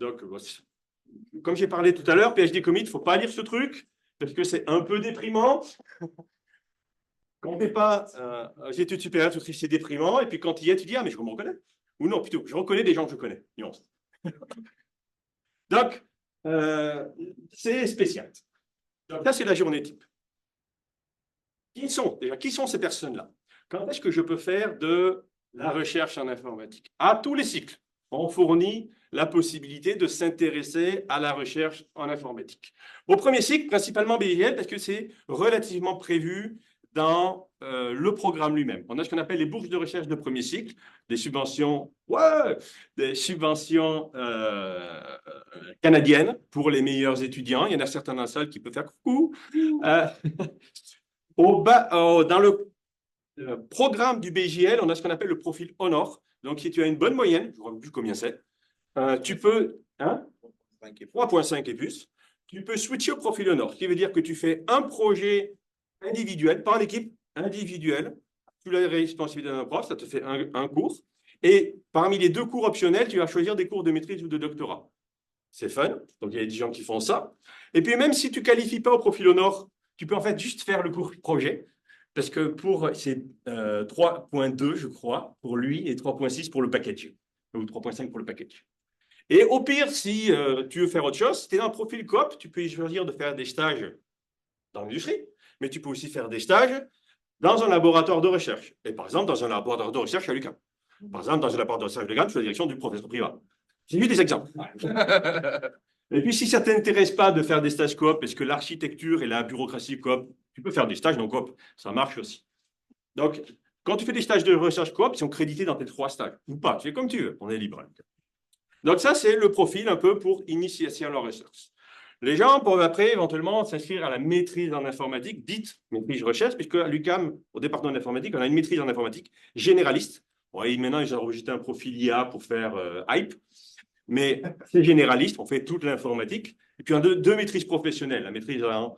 Donc, comme j'ai parlé tout à l'heure, PhD Commit, il ne faut pas lire ce truc, parce que c'est un peu déprimant. Quand on ne fait pas études supérieures, c'est déprimant. Et puis quand il y est, tu dis, ah, mais je me reconnais. Ou non, plutôt, je reconnais des gens que je connais. Nuance. Donc, c'est spécial. Donc, ça, c'est la journée type. Qui sont ces personnes-là? Quand est-ce que je peux faire de la recherche en informatique? À tous les cycles, on fournit la possibilité de s'intéresser à la recherche en informatique. Au premier cycle, principalement BGL, parce que c'est relativement prévu dans le programme lui-même. On a ce qu'on appelle les bourses de recherche de premier cycle, des subventions canadiennes pour les meilleurs étudiants. Il y en a certains dans la salle qui peuvent faire coucou. Dans le programme du BJL, on a ce qu'on appelle le profil Honor. Donc, si tu as une bonne moyenne, je ne vois plus combien c'est, tu peux, 3,5 et plus, tu peux switcher au profil Honor, ce qui veut dire que tu fais un projet individuel, pas en équipe, individuel. Tu l'as responsabilité d'un prof, ça te fait un cours. Et parmi les 2 cours optionnels, tu vas choisir des cours de maîtrise ou de doctorat. C'est fun. Donc, il y a des gens qui font ça. Et puis, même si tu ne qualifies pas au profil Honor, tu peux en fait juste faire le cours projet. Parce que c'est 3,2, je crois, pour lui, et 3,6 pour le package. Ou 3,5 pour le package. Et au pire, si tu veux faire autre chose, si tu es dans un profil coop, tu peux choisir de faire des stages dans l'industrie, mais tu peux aussi faire des stages dans un laboratoire de recherche. Et par exemple, dans un laboratoire de recherche à l'UQAM. Par exemple, dans un laboratoire de recherche à l'UQAM, sous la direction du professeur privat. J'ai vu des exemples. Et puis, si ça ne t'intéresse pas de faire des stages coop, parce que l'architecture et la bureaucratie coop, tu peux faire des stages non coop. Ça marche aussi. Donc, quand tu fais des stages de recherche coop, ils sont crédités dans tes 3 stages. Ou pas, tu fais comme tu veux. On est libre. Donc, ça, c'est le profil un peu pour initiation à la recherche. Les gens peuvent après éventuellement s'inscrire à la maîtrise en informatique, dite maîtrise recherche, puisque à l'UQAM, au département d'informatique, on a une maîtrise en informatique généraliste. Ouais, maintenant, ils ont enregistré un profil IA pour faire hype. Mais c'est généraliste, on fait toute l'informatique. Et puis, on a 2 maîtrises professionnelles, la maîtrise en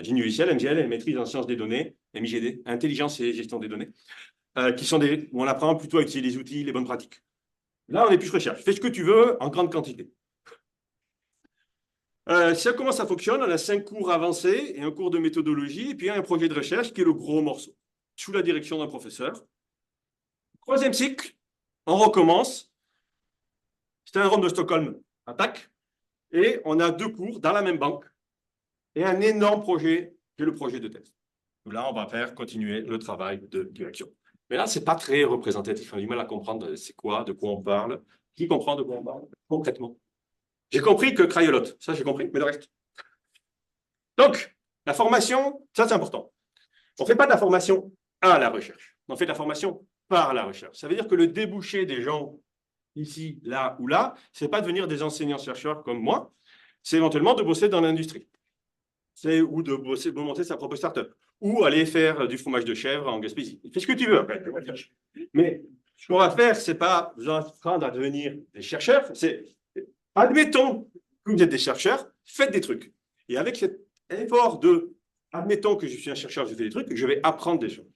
génie logiciel, MGL, et la maîtrise en sciences des données, MIGD, intelligence et gestion des données, qui sont où on apprend plutôt à utiliser les outils, les bonnes pratiques. Là, on est plus recherche. Fais ce que tu veux en grande quantité. Comment ça fonctionne? On a 5 cours avancés et un cours de méthodologie, et puis un projet de recherche qui est le gros morceau, sous la direction d'un professeur. 3e cycle, on recommence. C'est un rond de Stockholm, attaque, et on a 2 cours dans la même banque et un énorme projet qui est le projet de thèse. Là, on va faire continuer le travail de direction. Mais là, ce n'est pas très représentatif. On a du mal à comprendre c'est quoi, de quoi on parle. Qui comprend de quoi on parle concrètement? J'ai compris que Crayolote, ça j'ai compris, mais le reste. Donc, la formation, ça c'est important. On ne fait pas de la formation à la recherche. On fait de la formation par la recherche. Ça veut dire que le débouché des gens ici, là ou là, ce n'est pas de devenir des enseignants-chercheurs comme moi, c'est éventuellement de bosser dans l'industrie. C'est ou de bosser, de monter sa propre start-up, ou aller faire du fromage de chèvre en Gaspésie. Fais ce que tu veux après. Mais ce qu'on va faire, ce n'est pas vous apprendre à devenir des chercheurs, c'est admettons que vous êtes des chercheurs, faites des trucs. Et avec cet effort de admettons que je suis un chercheur, je fais des trucs, je vais apprendre des choses.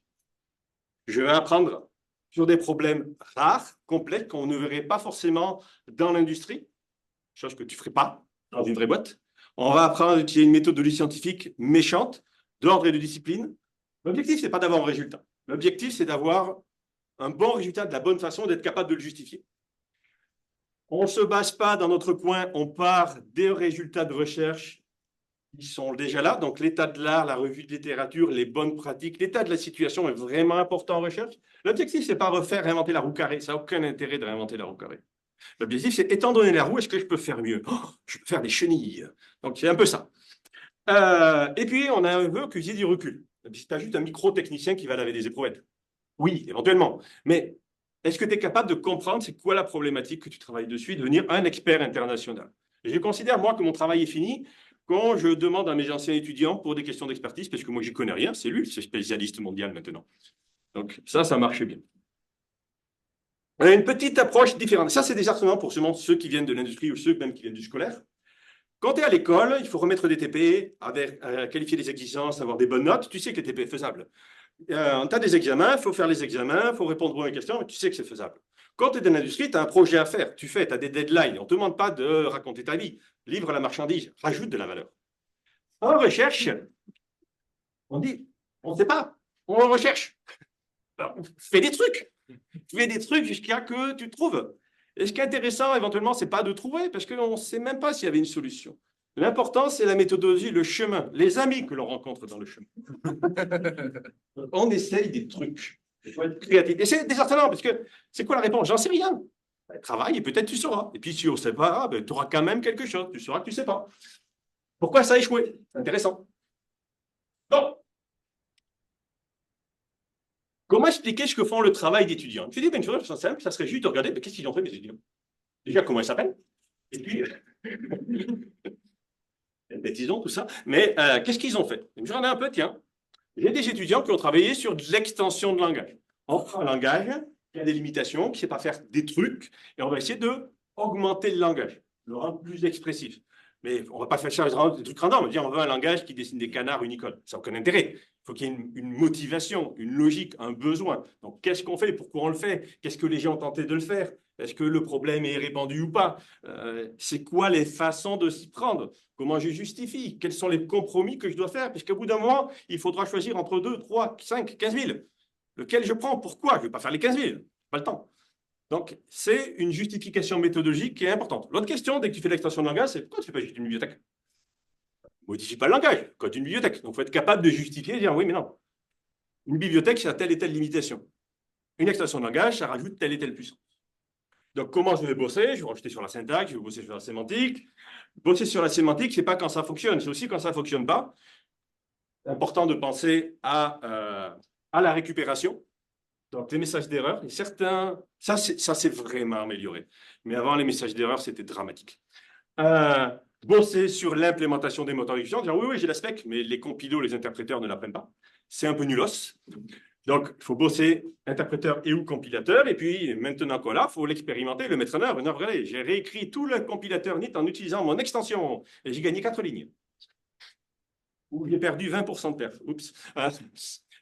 Je vais apprendre sur des problèmes rares, complexes, qu'on ne verrait pas forcément dans l'industrie, chose que tu ne ferais pas dans une vraie boîte. On va apprendre à utiliser une méthodologie scientifique méchante, d'ordre et de discipline. L'objectif, ce n'est pas d'avoir un résultat. L'objectif, c'est d'avoir un bon résultat de la bonne façon, d'être capable de le justifier. On ne se base pas dans notre coin, on part des résultats de recherche qui sont déjà là. Donc, l'état de l'art, la revue de littérature, les bonnes pratiques, l'état de la situation est vraiment important en recherche. L'objectif, ce n'est pas réinventer la roue carrée. Ça n'a aucun intérêt de réinventer la roue carrée. L'objectif, c'est, étant donné la roue, est-ce que je peux faire mieux? Je peux faire des chenilles. Donc, c'est un peu ça. Et puis, on a un vœu que j'ai du recul. C'est pas juste un micro-technicien qui va laver des éprouvettes. Oui, éventuellement. Mais est-ce que tu es capable de comprendre c'est quoi la problématique que tu travailles dessus et devenir un expert international? Et je considère, moi, que mon travail est fini quand je demande à mes anciens étudiants pour des questions d'expertise, parce que moi, j'y connais rien, c'est lui, c'est spécialiste mondial maintenant. Donc, ça marche bien. On a une petite approche différente. Ça, c'est des arguments pour ceux qui viennent de l'industrie ou ceux même qui viennent du scolaire. Quand tu es à l'école, il faut remettre des TP, qualifier les exigences, avoir des bonnes notes. Tu sais que les TP est faisable. Tu as des examens, il faut faire les examens, il faut répondre aux questions, mais tu sais que c'est faisable. Quand tu es dans l'industrie, tu as un projet à faire. Tu as des deadlines. On ne te demande pas de raconter ta vie. Livre la marchandise, rajoute de la valeur. En recherche, on dit, on ne sait pas, on recherche. Alors, fais des trucs. Fais des trucs jusqu'à que tu trouves. Et ce qui est intéressant, éventuellement, ce n'est pas de trouver, parce qu'on ne sait même pas s'il y avait une solution. L'important, c'est la méthodologie, le chemin, les amis que l'on rencontre dans le chemin. On essaye des trucs. Il faut être créatif. Et c'est désarçonnant, parce que c'est quoi la réponse? J'en sais rien. Travaille et peut-être tu sauras. Et puis si on ne sait pas, tu auras quand même quelque chose. Tu sauras que tu ne sais pas. Pourquoi ça a échoué? Intéressant. Bon. Comment expliquer ce que font le travail d'étudiants? Je dis, une chose simple, ça serait juste de regarder, mais qu'est-ce qu'ils ont fait, mes étudiants? Déjà, comment ils s'appellent? Et puis, bêtisons, tout ça. Mais qu'est-ce qu'ils ont fait? J'en ai un peu, tiens. J'ai des étudiants qui ont travaillé sur de l'extension de langage. On prend un langage qui a des limitations, qui ne sait pas faire des trucs, et on va essayer d'augmenter le langage, le rendre plus expressif. Mais on ne va pas faire des trucs random. On va dire on veut un langage qui dessine des canards Unicode. Ça n'a aucun intérêt. Il faut qu'il y ait une motivation, une logique, un besoin. Donc, qu'est-ce qu'on fait? Pourquoi on le fait? Qu'est-ce que les gens ont tenté de le faire? Est-ce que le problème est répandu ou pas? C'est quoi les façons de s'y prendre? Comment je justifie? Quels sont les compromis que je dois faire? Parce qu'au bout d'un moment, il faudra choisir entre 2, 3, 5, 15 000. Lequel je prends? Pourquoi? Je ne vais pas faire les 15 000. Pas le temps. Donc, c'est une justification méthodologique qui est importante. L'autre question, dès que tu fais l'extension de langage, c'est pourquoi tu ne fais pas juste une bibliothèque? Modifie pas le langage, code une bibliothèque. Donc, il faut être capable de justifier et dire oui, mais non. Une bibliothèque, ça a telle et telle limitation. Une extension de langage, ça rajoute telle et telle puissance. Donc, comment je vais bosser? Je vais rajouter sur la syntaxe, je vais bosser sur la sémantique. Bosser sur la sémantique, ce n'est pas quand ça fonctionne, c'est aussi quand ça ne fonctionne pas. C'est important de penser à la récupération. Donc, les messages d'erreur, et certains, ça c'est vraiment amélioré. Mais avant, les messages d'erreur, c'était dramatique. Bosser sur l'implémentation des moteurs d'exécution, dire oui, j'ai la spec, mais les compilos, les interpréteurs ne l'apprennent pas. C'est un peu nulos. Donc, il faut bosser interpréteur et ou compilateur. Et puis, maintenant qu'on l'a, il faut l'expérimenter, le mettre en œuvre. Regardez, j'ai réécrit tout le compilateur NIT en utilisant mon extension. Et j'ai gagné 4 lignes. Ou j'ai perdu 20% de perf. Oups.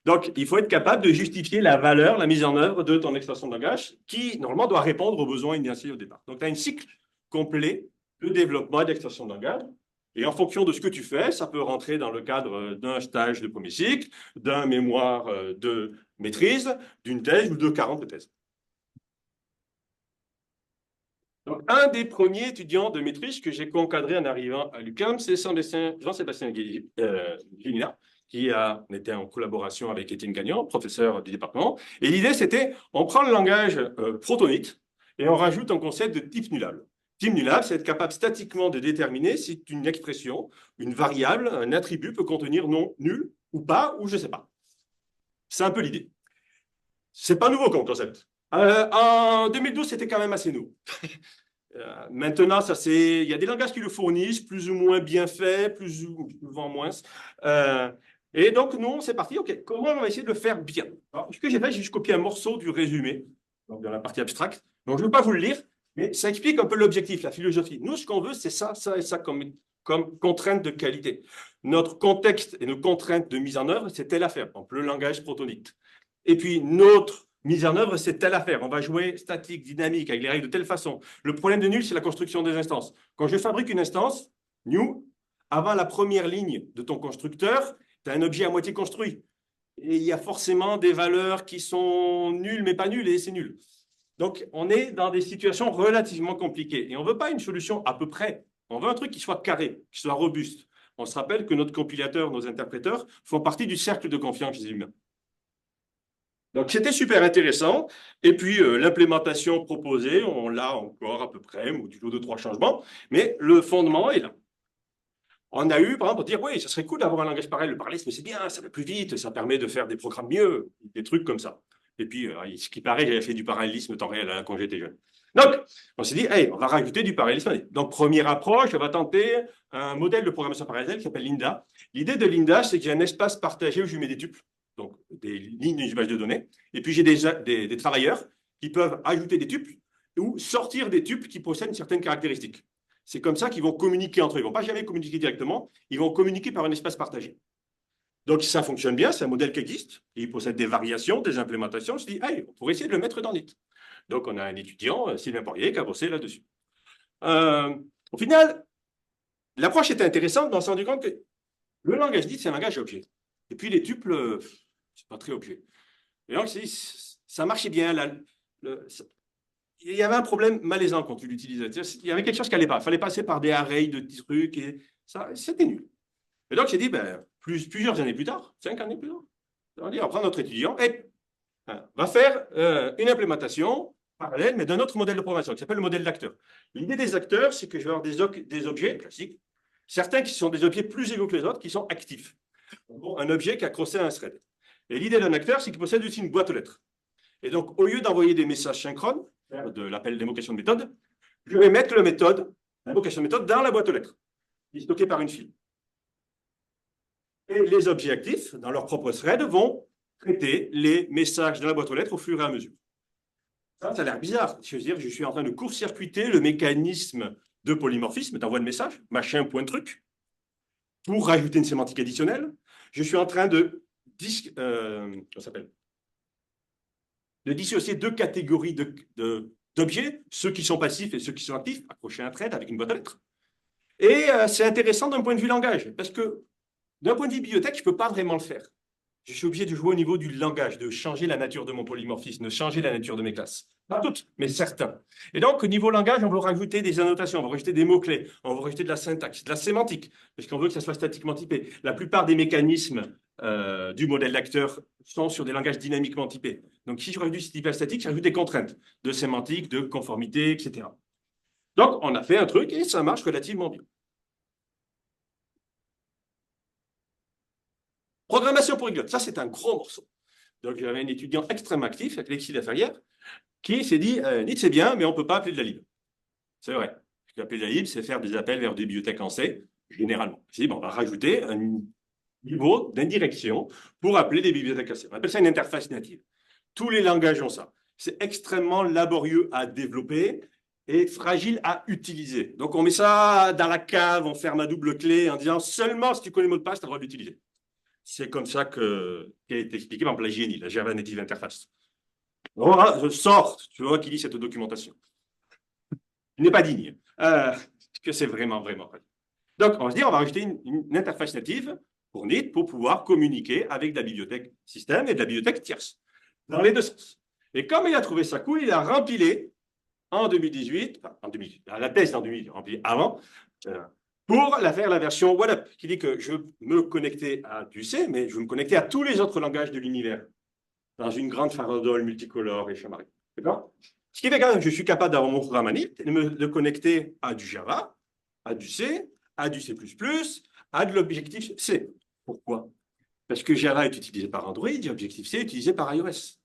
Donc, il faut être capable de justifier la valeur, la mise en œuvre de ton extension de langage qui, normalement, doit répondre aux besoins initiaux au départ. Donc, tu as un cycle complet de développement et d'extension de langage. Et en fonction de ce que tu fais, ça peut rentrer dans le cadre d'un stage de premier cycle, d'un mémoire de maîtrise, d'une thèse ou de 40 de thèse. Donc, un des premiers étudiants de maîtrise que j'ai encadré en arrivant à l'UQAM, c'est Jean-Sébastien Guilina, qui était en collaboration avec Étienne Gagnon, professeur du département. Et l'idée, c'était, on prend le langage protonite et on rajoute un concept de type nullable. Type nullable, c'est être capable statiquement de déterminer si une expression, une variable, un attribut peut contenir non nul ou pas, ou je ne sais pas. C'est un peu l'idée. Ce n'est pas nouveau comme concept. En 2012, c'était quand même assez nouveau. Maintenant, il y a des langages qui le fournissent, plus ou moins bien faits, plus ou moins. Et donc, nous, c'est parti. OK, comment on va essayer de le faire bien? Alors, ce que j'ai fait, j'ai juste copié un morceau du résumé, donc dans la partie abstracte. Donc, je ne vais pas vous le lire, mais ça explique un peu l'objectif, la philosophie. Nous, ce qu'on veut, c'est ça, ça et ça comme contrainte de qualité. Notre contexte et nos contraintes de mise en œuvre, c'est telle affaire. Par exemple, le langage protonite. Et puis, notre mise en œuvre, c'est telle affaire. On va jouer statique, dynamique, avec les règles de telle façon. Le problème de nul, c'est la construction des instances. Quand je fabrique une instance, new, avant la première ligne de ton constructeur, tu as un objet à moitié construit. et il y a forcément des valeurs qui sont nulles, mais pas nulles, et c'est nul. Donc, on est dans des situations relativement compliquées. Et on ne veut pas une solution à peu près. On veut un truc qui soit carré, qui soit robuste. On se rappelle que notre compilateur, nos interpréteurs font partie du cercle de confiance des humains. Donc, c'était super intéressant. Et puis, l'implémentation proposée, on l'a encore à peu près, modulo de 3 changements, mais le fondement est là. On a eu, par exemple, pour dire, oui, ça serait cool d'avoir un langage pareil, le parallélisme, c'est bien, ça va plus vite, ça permet de faire des programmes mieux, des trucs comme ça. Et puis, ce qui paraît, j'avais fait du parallélisme temps réel quand j'étais jeune. Donc, on s'est dit, hey, on va rajouter du parallélisme. Donc, première approche, on va tenter un modèle de programmation parallèle qui s'appelle Linda. L'idée de Linda, c'est que j'ai un espace partagé où je mets des tuples, donc des lignes d'une base de données, et puis j'ai des travailleurs qui peuvent ajouter des tuples ou sortir des tuples qui possèdent certaines caractéristiques. C'est comme ça qu'ils vont communiquer entre eux. Ils ne vont pas jamais communiquer directement, ils vont communiquer par un espace partagé. Donc, ça fonctionne bien, c'est un modèle qui existe, il possède des variations, des implémentations. Je dis, hey, on pourrait essayer de le mettre dans NIT. Donc, on a un étudiant, Sylvain Poirier, qui a bossé là-dessus. Au final, l'approche était intéressante, mais on s'est rendu compte que le langage NIT, c'est un langage objet. Et puis, les tuples, c'est pas très objet. Et donc, ça marchait bien. Il y avait un problème malaisant quand tu l'utilisais. Il y avait quelque chose qui n'allait pas. Il fallait passer par des arrays de trucs, et ça, c'était nul. Et donc, j'ai dit, plusieurs années plus tard, 5 années plus tard, on va prendre notre étudiant et va faire une implémentation parallèle, mais d'un autre modèle de programmation qui s'appelle le modèle d'acteur. L'idée des acteurs, c'est que je vais avoir des objets classiques, certains qui sont des objets plus égaux que les autres, qui sont actifs. Bon, un objet qui a crossé un thread. Et l'idée d'un acteur, c'est qu'il possède aussi une boîte aux lettres. Et donc, au lieu d'envoyer des messages synchrones, de l'appel d'invocation de méthode, je vais mettre l'invocation de méthode dans la boîte aux lettres, qui est stockée par une file. Et les objets actifs, dans leur propre thread, vont traiter les messages de la boîte aux lettres au fur et à mesure. Ça a l'air bizarre. Je veux dire, je suis en train de court-circuiter le mécanisme de polymorphisme d'envoi de message, machin, point de truc, pour rajouter une sémantique additionnelle. Je suis en train de dissocier 2 catégories d'objets, ceux qui sont passifs et ceux qui sont actifs, accrocher un thread avec une boîte aux lettres. Et c'est intéressant d'un point de vue langage, parce que d'un point de vue bibliothèque, je ne peux pas vraiment le faire. Je suis obligé de jouer au niveau du langage, de changer la nature de mon polymorphisme, de changer la nature de mes classes. Pas toutes, mais certains. Et donc, au niveau langage, on veut rajouter des annotations, on veut rajouter des mots-clés, on veut rajouter de la syntaxe, de la sémantique, parce qu'on veut que ça soit statiquement typé. La plupart des mécanismes du modèle d'acteur sont sur des langages dynamiquement typés. Donc, si je rajoute du typage statique, je rajoute des contraintes de sémantique, de conformité, etc. Donc, on a fait un truc et ça marche relativement bien. Programmation polyglotte, ça c'est un gros morceau. Donc j'avais un étudiant extrêmement actif, Alexis Laferrière, qui s'est dit NIT c'est bien, mais on ne peut pas appeler de la lib. C'est vrai. Appeler de la lib, c'est faire des appels vers des bibliothèques en C, généralement. J'ai dit, on va rajouter un niveau d'indirection pour appeler des bibliothèques en C. On appelle ça une interface native. Tous les langages ont ça. C'est extrêmement laborieux à développer et fragile à utiliser. Donc on met ça dans la cave, on ferme à double clé en disant seulement si tu connais le mot de passe, tu as le droit d'utiliser. C'est comme ça qui a été expliqué par la JNI, la Java Native Interface. Voilà, je sors, tu vois, qui lit cette documentation. Il n'est pas digne. Que c'est vraiment, vraiment. Donc, on va se dire, on va rajouter une interface native pour NIT pour pouvoir communiquer avec de la bibliothèque système et de la bibliothèque tierce, dans les deux sens. Et comme il a trouvé ça cool, il a rempilé en 2018, la thèse en 2018, rempli avant, pour faire la version WhatUp, qui dit que je veux me connecter à du C, mais je veux me connecter à tous les autres langages de l'univers, dans une grande farandole multicolore et chamarrée. D'accord? Ce qui fait que je suis capable d'avoir mon programme NIT et de connecter à du Java, à du C, à du C++, à de l'Objective C. Pourquoi? Parce que Java est utilisé par Android et Objective-C est utilisé par iOS.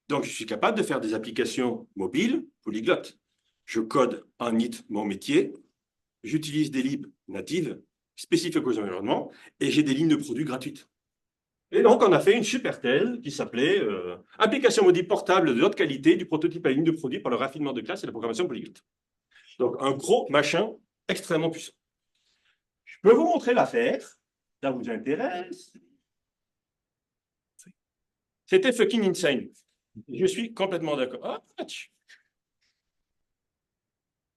Donc, je suis capable de faire des applications mobiles polyglottes. Je code en NIT mon métier, j'utilise des libs natives spécifiques aux environnements et j'ai des lignes de produits gratuites. Et donc, on a fait une super thèse qui s'appelait Application mobile portable de haute qualité du prototype à ligne de produit par le raffinement de classe et la programmation polyglotte. Donc, un gros machin extrêmement puissant. Je peux vous montrer l'affaire. Ça vous intéresse? C'était fucking insane. Je suis complètement d'accord. Ah, tu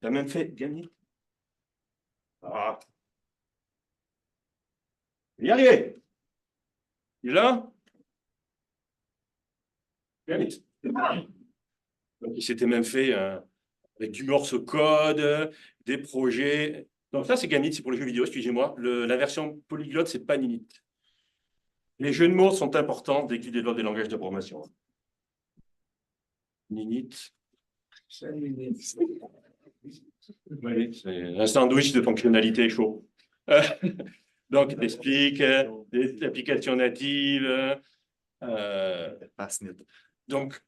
as même fait gagner. Ah. Il y arriver. Il est là? Granit. Donc, il s'était même fait avec du morse code, des projets. Donc, ça, c'est Granit, c'est pour les jeux vidéo, excusez-moi. La version polyglotte, c'est pas Ninit. Les jeux de mots sont importants dès que tu développes des langages de programmation. Ninit. Oui, c'est un sandwich de fonctionnalités chaud. Donc, t'expliques des applications natives. Passnit. Donc,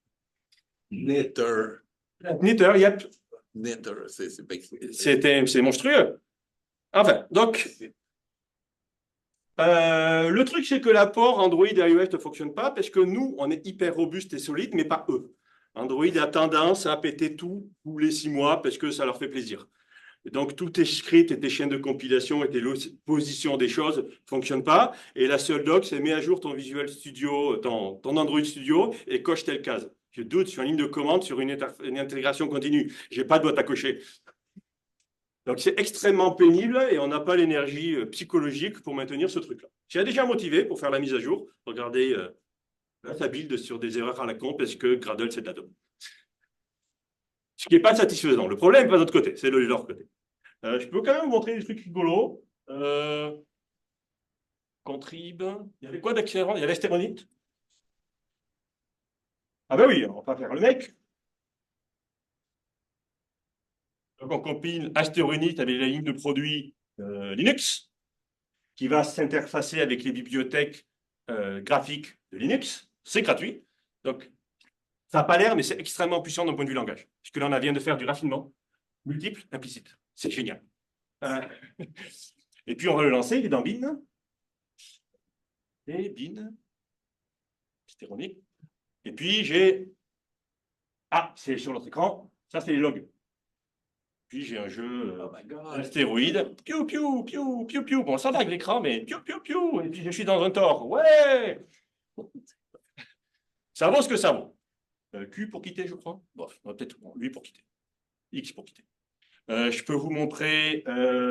Knitter. Knitter, yep, Knitter, c'est monstrueux. Enfin, donc, le truc, c'est que l'apport Android et iOS ne fonctionne pas parce que nous, on est hyper robuste et solide, mais pas eux. Android a tendance à péter tout tous les 6 mois parce que ça leur fait plaisir. Et donc, tous tes scripts et tes chaînes de compilation et tes positions des choses ne fonctionnent pas. Et la seule doc, c'est mets à jour ton Visual Studio, ton Android Studio et coche telle case. Je doute sur une ligne de commande, sur une intégration continue. Je n'ai pas de boîte à cocher. Donc, c'est extrêmement pénible et on n'a pas l'énergie psychologique pour maintenir ce truc-là. J'ai déjà motivé pour faire la mise à jour. Regardez sa build sur des erreurs à la con parce que Gradle, c'est de la domme. Ce qui n'est pas satisfaisant. Le problème n'est pas de l'autre côté, c'est de leur côté. Je peux quand même vous montrer des trucs rigolos. Contrib. Il y avait quoi d'accident? Il y avait Stéronite. Ah ben oui, on va pas faire le mec. Donc on compile Astéronite avec la ligne de produit Linux, qui va s'interfacer avec les bibliothèques graphiques de Linux. C'est gratuit. Donc, ça n'a pas l'air, mais c'est extrêmement puissant d'un point de vue langage. Puisque là, on vient de faire du raffinement multiple, implicite. C'est génial. Et puis, on va le lancer, il est dans Bin. Et Bin. Stéronique. Et puis, j'ai... Ah, c'est sur l'autre écran. Ça, c'est les logs. Puis, j'ai un jeu astéroïde. Piou, piou, piou, piou, piou. Bon, ça va avec l'écran, mais piou, piou, piou. Et puis, je suis dans un tort. Ouais! Ça vaut ce que ça vaut. Q pour quitter, je crois. Bon, peut-être lui pour quitter. X pour quitter. Je peux vous montrer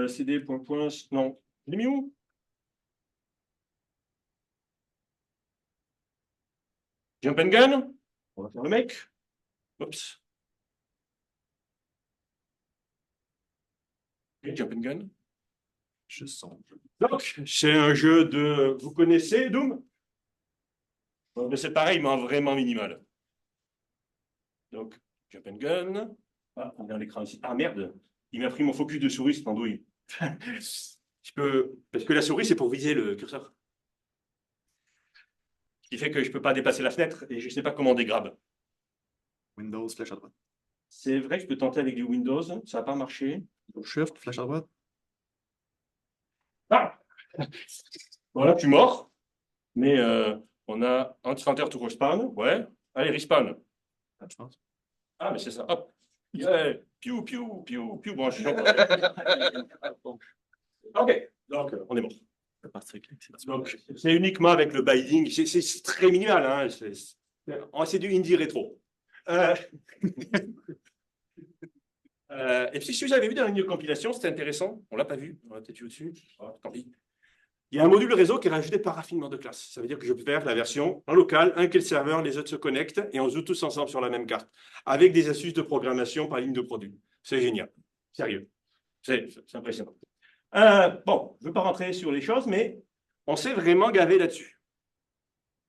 CD, point, point. Non. Je l'ai mis où? Jump and gun. On va faire le mec. Oups. Okay, jump and gun. Je songe. Donc, c'est un jeu de... Vous connaissez Doom? Mais c'est pareil, mais en vraiment minimal. Donc, jump and gun. Ah, on est dans l'écran ici. Ah merde, il m'a pris mon focus de souris, cette andouille. Parce que la souris, c'est pour viser le curseur. Ce qui fait que je ne peux pas dépasser la fenêtre et je ne sais pas comment on dégrabe. Windows, flèche à droite. C'est vrai que je peux tenter avec du Windows, ça n'a pas marché. Shift, flèche à droite. Ah voilà, tu mords. Mais on a anti-enter to respawn. Ouais. Allez, respawn. Ah, je pense. Ah, mais c'est ça. Hop. Yeah. Piou, piou, piou, piou. Bon, je suis OK. Donc, on est mort. Donc, c'est uniquement avec le binding. C'est très minimal. Hein. C'est du indie rétro. Et puis, si vous avez vu dans la ligne de compilation, c'était intéressant. On ne l'a pas vu. On l'a peut-être vu au-dessus. Oh, tant pis. Il y a un module réseau qui est rajouté par raffinement de classe. Ça veut dire que je peux faire la version en local, un qui est le serveur, les autres se connectent et on joue tous ensemble sur la même carte, avec des astuces de programmation par ligne de produit. C'est génial. Sérieux. C'est impressionnant. Bon, je ne veux pas rentrer sur les choses, mais on s'est vraiment gavé là-dessus.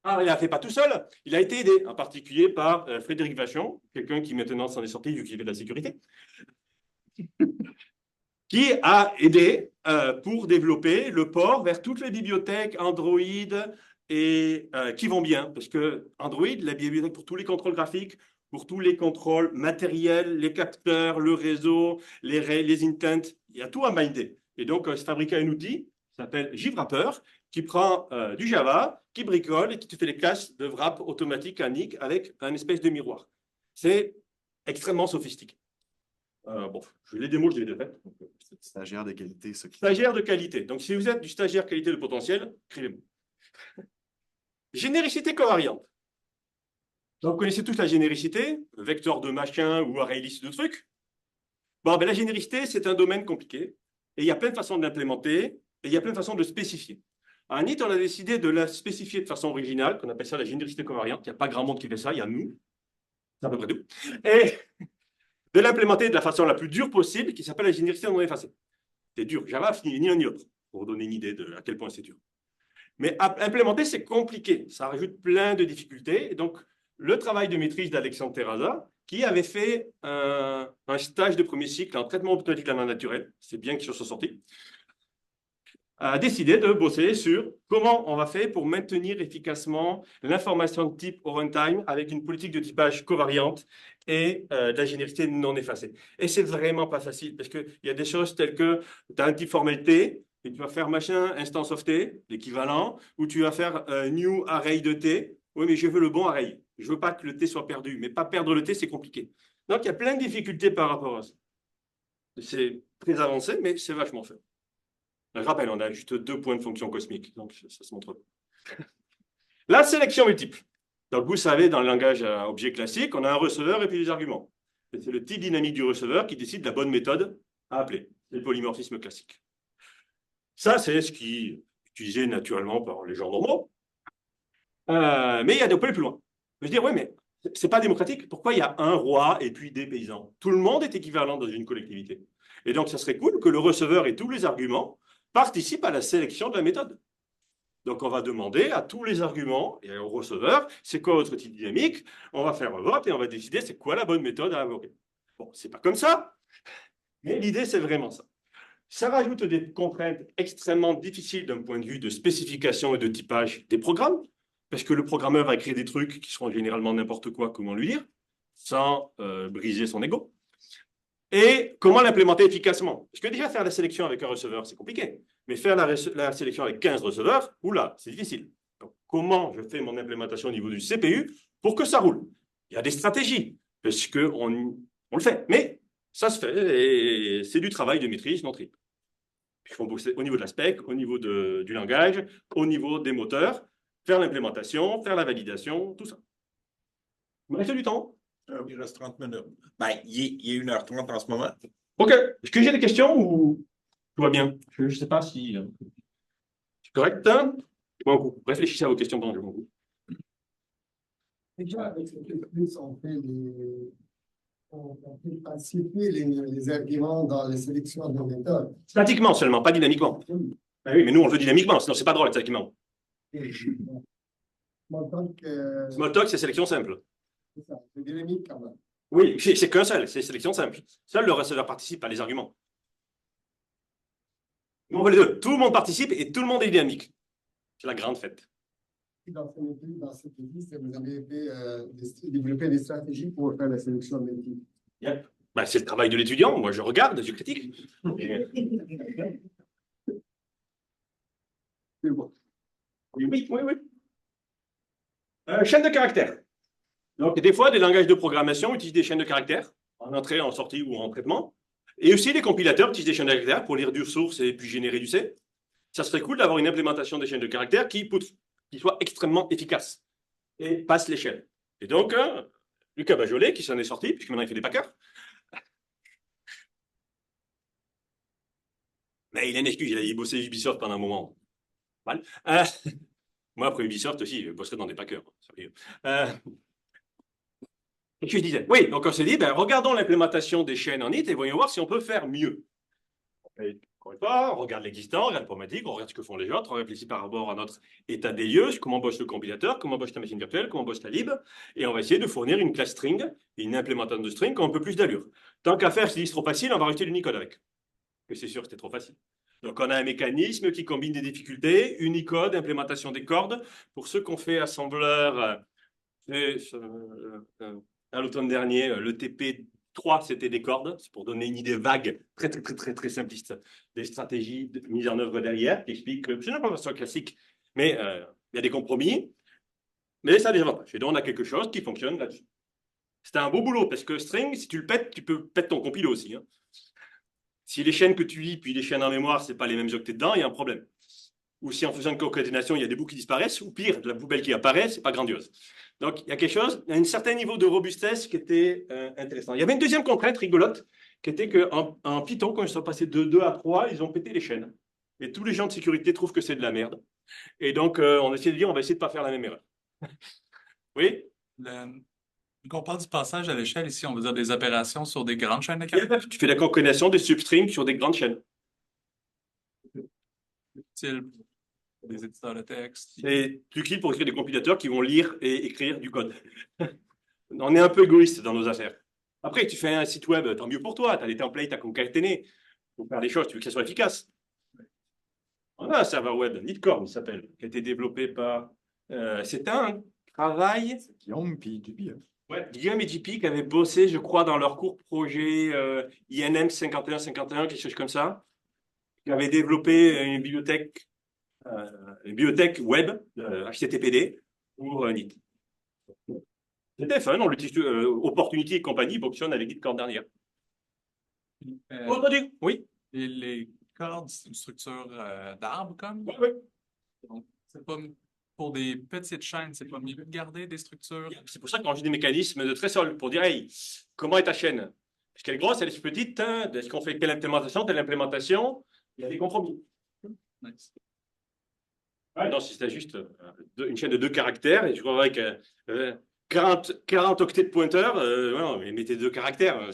Ah, il ne l'a fait pas tout seul. Il a été aidé, en particulier par Frédéric Vachon, quelqu'un qui maintenant s'en est sorti vu qu'il fait de la sécurité, qui a aidé pour développer le port vers toutes les bibliothèques Android et qui vont bien. Parce que Android, la bibliothèque pour tous les contrôles graphiques, pour tous les contrôles matériels, les capteurs, le réseau, les intents, il y a tout à binder. Et donc, c'est fabriqué un outil qui s'appelle JWrapper, qui prend du Java, qui bricole et qui te fait les classes de wrap automatique à NIC avec un espèce de miroir. C'est extrêmement sophistiqué. Bon, je les démos, je les ai faites. Stagiaire de qualité, ce qui... Stagiaire de qualité. Donc, si vous êtes du stagiaire qualité de potentiel, écrivez-moi. Généricité covariante. Donc, vous connaissez tous la généricité, vecteur de machin ou array list de trucs. Bon, ben, la généricité, c'est un domaine compliqué. Et il y a plein de façons de l'implémenter et il y a plein de façons de le spécifier. En init, on a décidé de la spécifier de façon originale, qu'on appelle ça la généricité covariante. Il n'y a pas grand monde qui fait ça, il y a nous. C'est à peu près tout. Et de l'implémenter de la façon la plus dure possible, qui s'appelle la généricité non effacée. C'est dur. Java finit ni l'un ni l'autre, pour vous donner une idée de à quel point c'est dur. Mais implémenter, c'est compliqué. Ça rajoute plein de difficultés. Et donc, le travail de maîtrise d'Alexandre Terraza, qui avait fait un stage de premier cycle en traitement automatique de la main naturelle, c'est bien qu'ils se sont sortis, a décidé de bosser sur comment on va faire pour maintenir efficacement l'information de type au runtime avec une politique de typage covariante et de la généricité non effacée. Et c'est vraiment pas facile parce qu'il y a des choses telles que tu as un type formel T et tu vas faire machin instance of T, l'équivalent, ou tu vas faire new array de T. Oui, mais je veux le bon array. Je veux pas que le T soit perdu, mais pas perdre le T, c'est compliqué. Donc, il y a plein de difficultés par rapport à ça. C'est très avancé, mais c'est vachement fait. Je rappelle, on a juste 2 points de fonction cosmique, donc ça se montre pas. La sélection multiple. Donc, vous savez, dans le langage à objet classique, on a un receveur et puis des arguments. C'est le type dynamique du receveur qui décide de la bonne méthode à appeler. C'est le polymorphisme classique. Ça, c'est ce qui est utilisé naturellement par les gens normaux. Mais il y a des peu plus loin. Je veux dire, oui, mais c'est pas démocratique. Pourquoi il y a un roi et puis des paysans? Tout le monde est équivalent dans une collectivité. Et donc, ça serait cool que le receveur et tous les arguments participent à la sélection de la méthode. Donc, on va demander à tous les arguments et au receveur, c'est quoi votre type dynamique? On va faire un vote et on va décider c'est quoi la bonne méthode à invoquer. Bon, c'est pas comme ça, mais l'idée, c'est vraiment ça. Ça rajoute des contraintes extrêmement difficiles d'un point de vue de spécification et de typage des programmes, parce que le programmeur va écrire des trucs qui seront généralement n'importe quoi, comment lui lire, sans briser son ego. Et comment l'implémenter efficacement? Parce que déjà, faire la sélection avec un receveur, c'est compliqué. Mais faire la sélection avec 15 receveurs, oula, c'est difficile. Donc, comment je fais mon implémentation au niveau du CPU pour que ça roule? Il y a des stratégies, parce qu'on le fait. Mais ça se fait, et c'est du travail de maîtrise non triple. Il faut bosser au niveau de la spec, au niveau du langage, au niveau des moteurs, faire l'implémentation, faire la validation, tout ça. Il me reste du temps? Il reste 30 minutes. Ben, il est 1h30 en ce moment. OK. Est-ce que j'ai des questions ou tout va bien? Je ne sais pas si c'est correct. Bon, vous réfléchissez à vos questions pendant que je m'en coupe. Déjà, avec ce plus, on fait participer les arguments dans les sélections de méthodes. Statiquement seulement, pas dynamiquement. Ben oui, mais nous, on le veut dynamiquement, sinon c'est pas drôle, statiquement. Smalltalk, c'est sélection simple. C'est ça, c'est dynamique quand même. Oui, c'est qu'un seul, c'est sélection simple. Seul le receveur participe à les arguments. On veut les deux. Tout le monde participe et tout le monde est dynamique. C'est la grande fête. Dans cette liste, vous avez développé des stratégies pour faire la sélection multiple. Yep. Ben, c'est le travail de l'étudiant. Moi, je regarde, je critique. C'est bon. Oui. Chaîne de caractères. Donc, des fois, des langages de programmation utilisent des chaînes de caractères, en entrée, en sortie ou en traitement. Et aussi, les compilateurs utilisent des chaînes de caractères pour lire du source et puis générer du C. Ça serait cool d'avoir une implémentation des chaînes de caractères qui soit extrêmement efficace et passe l'échelle. Et donc, Lucas Bajolet, qui s'en est sorti, puisque maintenant il fait des packers. Mais il a une excuse, il a bossé Ubisoft pendant un moment. Mal. Moi, après Ubisoft aussi, je bosserai dans des packers. Sérieux. Et que je disais, oui, donc on s'est dit, regardons l'implémentation des chaînes en IT et voyons voir si on peut faire mieux. Et, encore une fois, on regarde l'existant, on regarde la problématique, on regarde ce que font les autres, on réfléchit par rapport à notre état des lieux, comment bosse le compilateur, comment bosse la machine virtuelle, comment bosse la lib, et on va essayer de fournir une classe string et une implémentation de string qui a un peu plus d'allure. Tant qu'à faire, si c'est trop facile, on va rajouter l'Unicode avec. Mais c'est sûr que c'était trop facile. Donc, on a un mécanisme qui combine des difficultés, Unicode, implémentation des cordes. Pour ceux qui ont fait assembleur, à l'automne dernier, le TP3, c'était des cordes. C'est pour donner une idée vague, très simpliste, des stratégies de mise en œuvre derrière, qui expliquent que c'est une implémentation classique, mais il y a des compromis. Mais ça a des avantages. Et donc, on a quelque chose qui fonctionne là-dessus. C'était un beau boulot, parce que string, si tu le pètes, tu peux péter ton compilo aussi. Hein. Si les chaînes que tu lis, puis les chaînes en mémoire, ce n'est pas les mêmes octets dedans, il y a un problème. Ou si en faisant une concaténation, il y a des bouts qui disparaissent, ou pire, de la poubelle qui apparaît, ce n'est pas grandiose. Donc, il y a quelque chose, il y a un certain niveau de robustesse qui était intéressant. Il y avait une deuxième contrainte rigolote, qui était qu'en Python, quand ils sont passés de 2 à 3, ils ont pété les chaînes. Et tous les gens de sécurité trouvent que c'est de la merde. Et donc, on essaie de dire, on va essayer de ne pas faire la même erreur. Oui? Quand on parle du passage à l'échelle, ici, on veut dire des opérations sur des grandes chaînes de calcul. Tu fais la concaténation des substreams sur des grandes chaînes. Utile pour des éditeurs de texte. C'est utile pour écrire des compilateurs qui vont lire et écrire du code. On est un peu égoïste dans nos affaires. Après, tu fais un site web, tant mieux pour toi. Tu as des templates à concaténer. Pour faire des choses, tu veux que ça soit efficace. On a un serveur web, Nitcorn, il s'appelle, qui a été développé par... c'est un travail... Guillaume puis JP. Ouais, Guillaume et JP qui avaient bossé, je crois, dans leur court projet INM 5151, quelque chose comme ça, qui avaient développé une bibliothèque web, HTTPD, pour NIT. C'était fun, on l'utilise, Opportunity et compagnie fonctionnent avec Nitcorn derrière. Entendu? Oui. Et les cordes, c'est une structure d'arbre, comme? Oui. Donc, c'est pas pour des petites chaînes, c'est pas mieux de garder des structures. C'est pour ça qu'on j'ai des mécanismes de trésor pour dire, hey, comment est ta chaîne? Est-ce qu'elle est grosse, elle est petite? Hein? Est-ce qu'on fait telle implémentation? Il y a des compromis. Nice. Ouais, non, si c'était juste une chaîne de 2 caractères, et je crois avec 40 octets de pointeurs, non, mais mettez 2 caractères.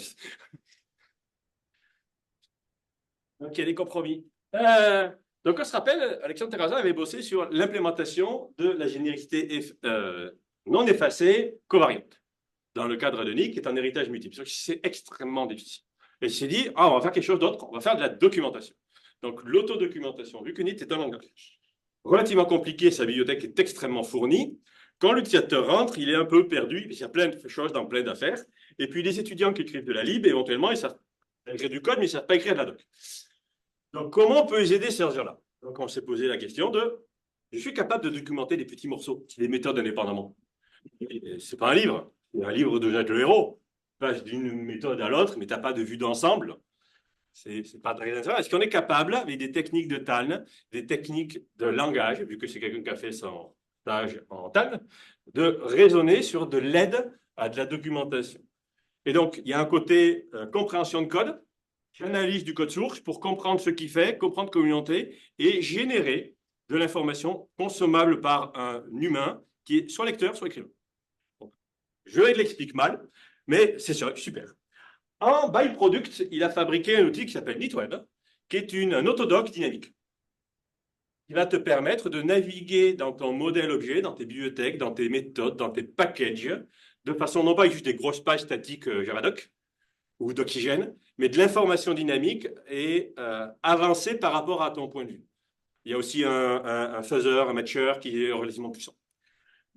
Donc, il y a des compromis. Donc, on se rappelle, Alexandre Terrazin avait bossé sur l'implémentation de la généricité non effacée covariante dans le cadre de NIC, qui est un héritage multiple. C'est extrêmement difficile. Et il s'est dit, on va faire quelque chose d'autre, on va faire de la documentation. Donc, l'autodocumentation, vu que NIT est un langage relativement compliqué, sa bibliothèque est extrêmement fournie. Quand l'utilisateur rentre, il est un peu perdu, il y a plein de choses dans plein d'affaires. Et puis, les étudiants qui écrivent de la lib, éventuellement, ils savent écrire du code, mais ils ne savent pas écrire de la doc. Donc, comment on peut les aider, ces gens-là? Donc, on s'est posé la question de, je suis capable de documenter des petits morceaux, des méthodes indépendamment. Ce n'est pas un livre, c'est un livre de Jacques Le Hérault. Tu passes d'une méthode à l'autre, mais tu n'as pas de vue d'ensemble. C'est pas très intéressant. Est-ce qu'on est capable, avec des techniques de TALN, des techniques de langage, vu que c'est quelqu'un qui a fait son stage en TALN, de raisonner sur de l'aide à de la documentation? Et donc, il y a un côté compréhension de code, j'analyse du code source pour comprendre ce qu'il fait, comprendre communauté et générer de l'information consommable par un humain qui est soit lecteur, soit écrivain. Donc, je l'explique mal, mais c'est super. En byproduct, il a fabriqué un outil qui s'appelle NitWeb, qui est un autodoc dynamique. Il va te permettre de naviguer dans ton modèle objet, dans tes bibliothèques, dans tes méthodes, dans tes packages, de façon non pas avec juste des grosses pages statiques Javadoc ou Docigène, mais de l'information dynamique et avancée par rapport à ton point de vue. Il y a aussi un fuzzer, un matcher qui est relativement puissant.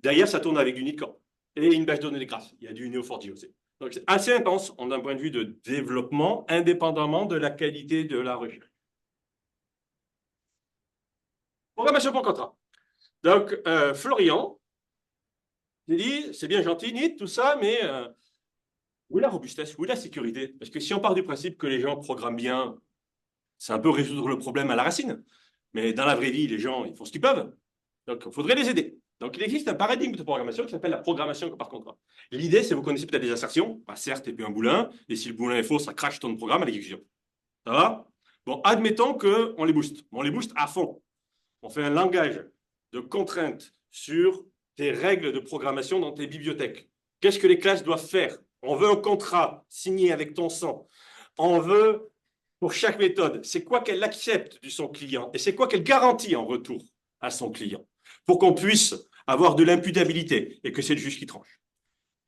Derrière, ça tourne avec du Nitcorn et une base de données graphes. Il y a du Neo4j aussi. Donc, c'est assez intense d'un point de vue de développement, indépendamment de la qualité de la recherche. Programmation pour contrat. Donc, Florian, j'ai dit, c'est bien gentil, NIT, tout ça, mais où est la robustesse, où est la sécurité? Parce que si on part du principe que les gens programment bien, c'est un peu résoudre le problème à la racine. Mais dans la vraie vie, les gens, ils font ce qu'ils peuvent. Donc, il faudrait les aider. Donc, il existe un paradigme de programmation qui s'appelle la programmation par contrat. L'idée, c'est, vous connaissez peut-être des assertions, certes, et puis un boulin, et si le boulin est faux, ça crache ton programme à l'exécution. Ça va? Bon, admettons qu'on les booste. On les booste à fond. On fait un langage de contraintes sur tes règles de programmation dans tes bibliothèques. Qu'est-ce que les classes doivent faire? On veut un contrat signé avec ton sang. On veut, pour chaque méthode, c'est quoi qu'elle accepte de son client et c'est quoi qu'elle garantit en retour à son client pour qu'on puisse avoir de l'imputabilité et que c'est le juge qui tranche.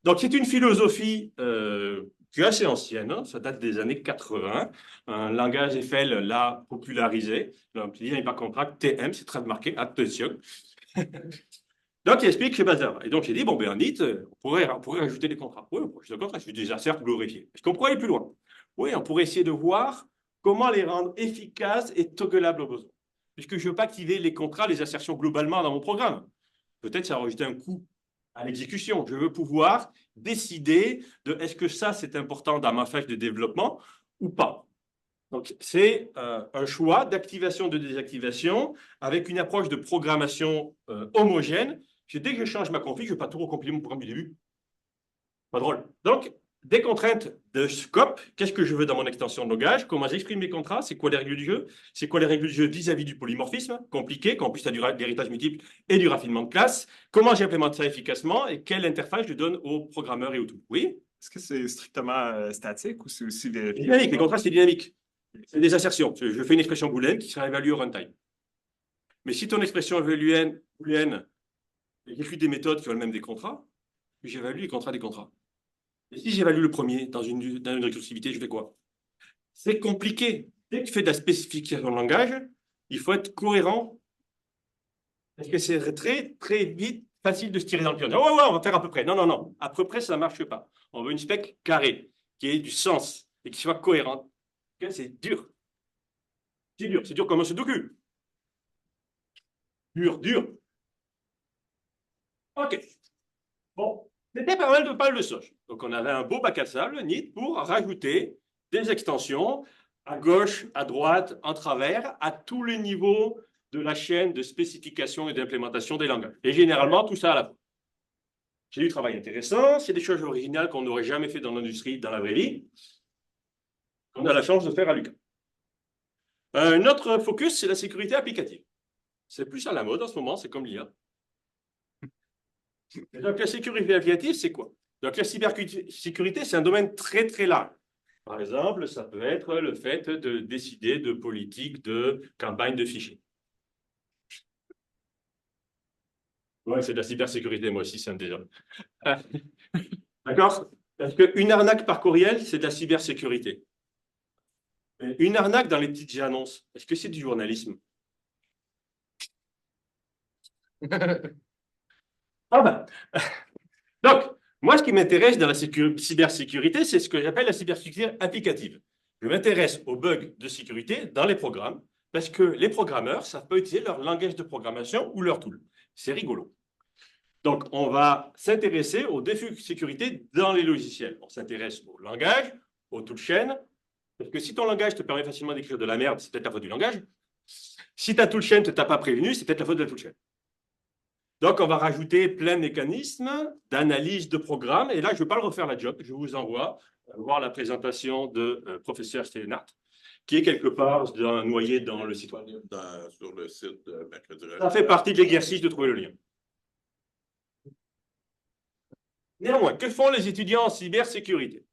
Donc, c'est une philosophie qui est assez ancienne, hein, ça date des années 80. Un langage Eiffel l'a popularisé. Donc, il n'y a pas de contrat, TM, c'est très marqué, attention. Donc, il explique chez Bazar. Et donc, j'ai dit, bon, ben, NIT, on pourrait rajouter des contrats. Oui, je suis d'accord, je suis des asserts glorifiés. Est-ce qu'on pourrait aller plus loin? Oui, on pourrait essayer de voir comment les rendre efficaces et togglables aux besoins. Puisque je ne veux pas activer les contrats, les assertions globalement dans mon programme. Peut-être ça va rajouter un coût à l'exécution. Je veux pouvoir décider de est-ce que ça, c'est important dans ma phase de développement ou pas. Donc, c'est un choix d'activation, de désactivation avec une approche de programmation homogène. Dès que je change ma config, je ne vais pas tout recompiler mon programme du début. Pas drôle. Donc, des contraintes de scope. Qu'est-ce que je veux dans mon extension de langage? Comment j'exprime mes contrats? C'est quoi les règles du jeu? C'est quoi les règles du jeu vis-à-vis du polymorphisme compliqué, qu'en plus tu as l'héritage multiple et du raffinement de classe? Comment j'implémente ça efficacement et quelle interface je donne aux programmeurs et aux tout? Oui? Est-ce que c'est strictement statique ou c'est aussi vérifié? Dynamique, les contrats, c'est dynamique. C'est des assertions. Je fais une expression booléenne qui sera évaluée au runtime. Mais si ton expression est booléenne et qu'il y a des méthodes qui ont le même des contrats, j'évalue les contrats des contrats. Et si j'évalue le premier dans une récursivité, je fais quoi? C'est compliqué. Dès que tu fais de la spécification de langage, il faut être cohérent. Parce que c'est très, très vite facile de se tirer dans le pied. Oh, ouais, on va faire à peu près. Non, non, non. À peu près, ça ne marche pas. On veut une spec carrée, qui ait du sens et qui soit cohérente. C'est dur. C'est dur. C'est dur comme un sudoku. Dur, dur. OK. Bon, c'était pas mal de choses. Donc, on avait un beau bac à sable, NIT, pour rajouter des extensions à gauche, à droite, en travers, à tous les niveaux de la chaîne de spécification et d'implémentation des langages. Et généralement, tout ça à la fois. J'ai du travail intéressant, c'est des choses originales qu'on n'aurait jamais fait dans l'industrie, dans la vraie vie. On a la chance de faire à l'UQAM. Notre focus, c'est la sécurité applicative. C'est plus à la mode en ce moment, c'est comme l'IA. Donc, la sécurité applicative, c'est quoi? Donc, la cybersécurité, c'est un domaine très, très large. Par exemple, ça peut être le fait de décider de politique de campagne de phishing. Ouais, c'est de la cybersécurité, moi aussi, c'est un déjà. D'accord? Parce qu'une arnaque par courriel, c'est de la cybersécurité. Une arnaque dans les petites annonces, est-ce que c'est du journalisme? Ah ben. Donc, moi, ce qui m'intéresse dans la cybersécurité, c'est ce que j'appelle la cybersécurité applicative. Je m'intéresse aux bugs de sécurité dans les programmes, parce que les programmeurs savent pas utiliser leur langage de programmation ou leur tool. C'est rigolo. Donc, on va s'intéresser aux défis de sécurité dans les logiciels. On s'intéresse au langage, aux toolchains, parce que si ton langage te permet facilement d'écrire de la merde, c'est peut-être la faute du langage. Si ta toolchain ne t'a pas prévenu, c'est peut-être la faute de la toolchain. Donc, on va rajouter plein de mécanismes d'analyse de programme. Et là, je ne vais pas le refaire la job. Je vous envoie voir la présentation de professeur Stélenart, qui est quelque part noyé dans le site web. Sur le site de Mercredi. Ça fait partie de l'exercice de trouver le lien. Néanmoins, que font les étudiants en cybersécurité?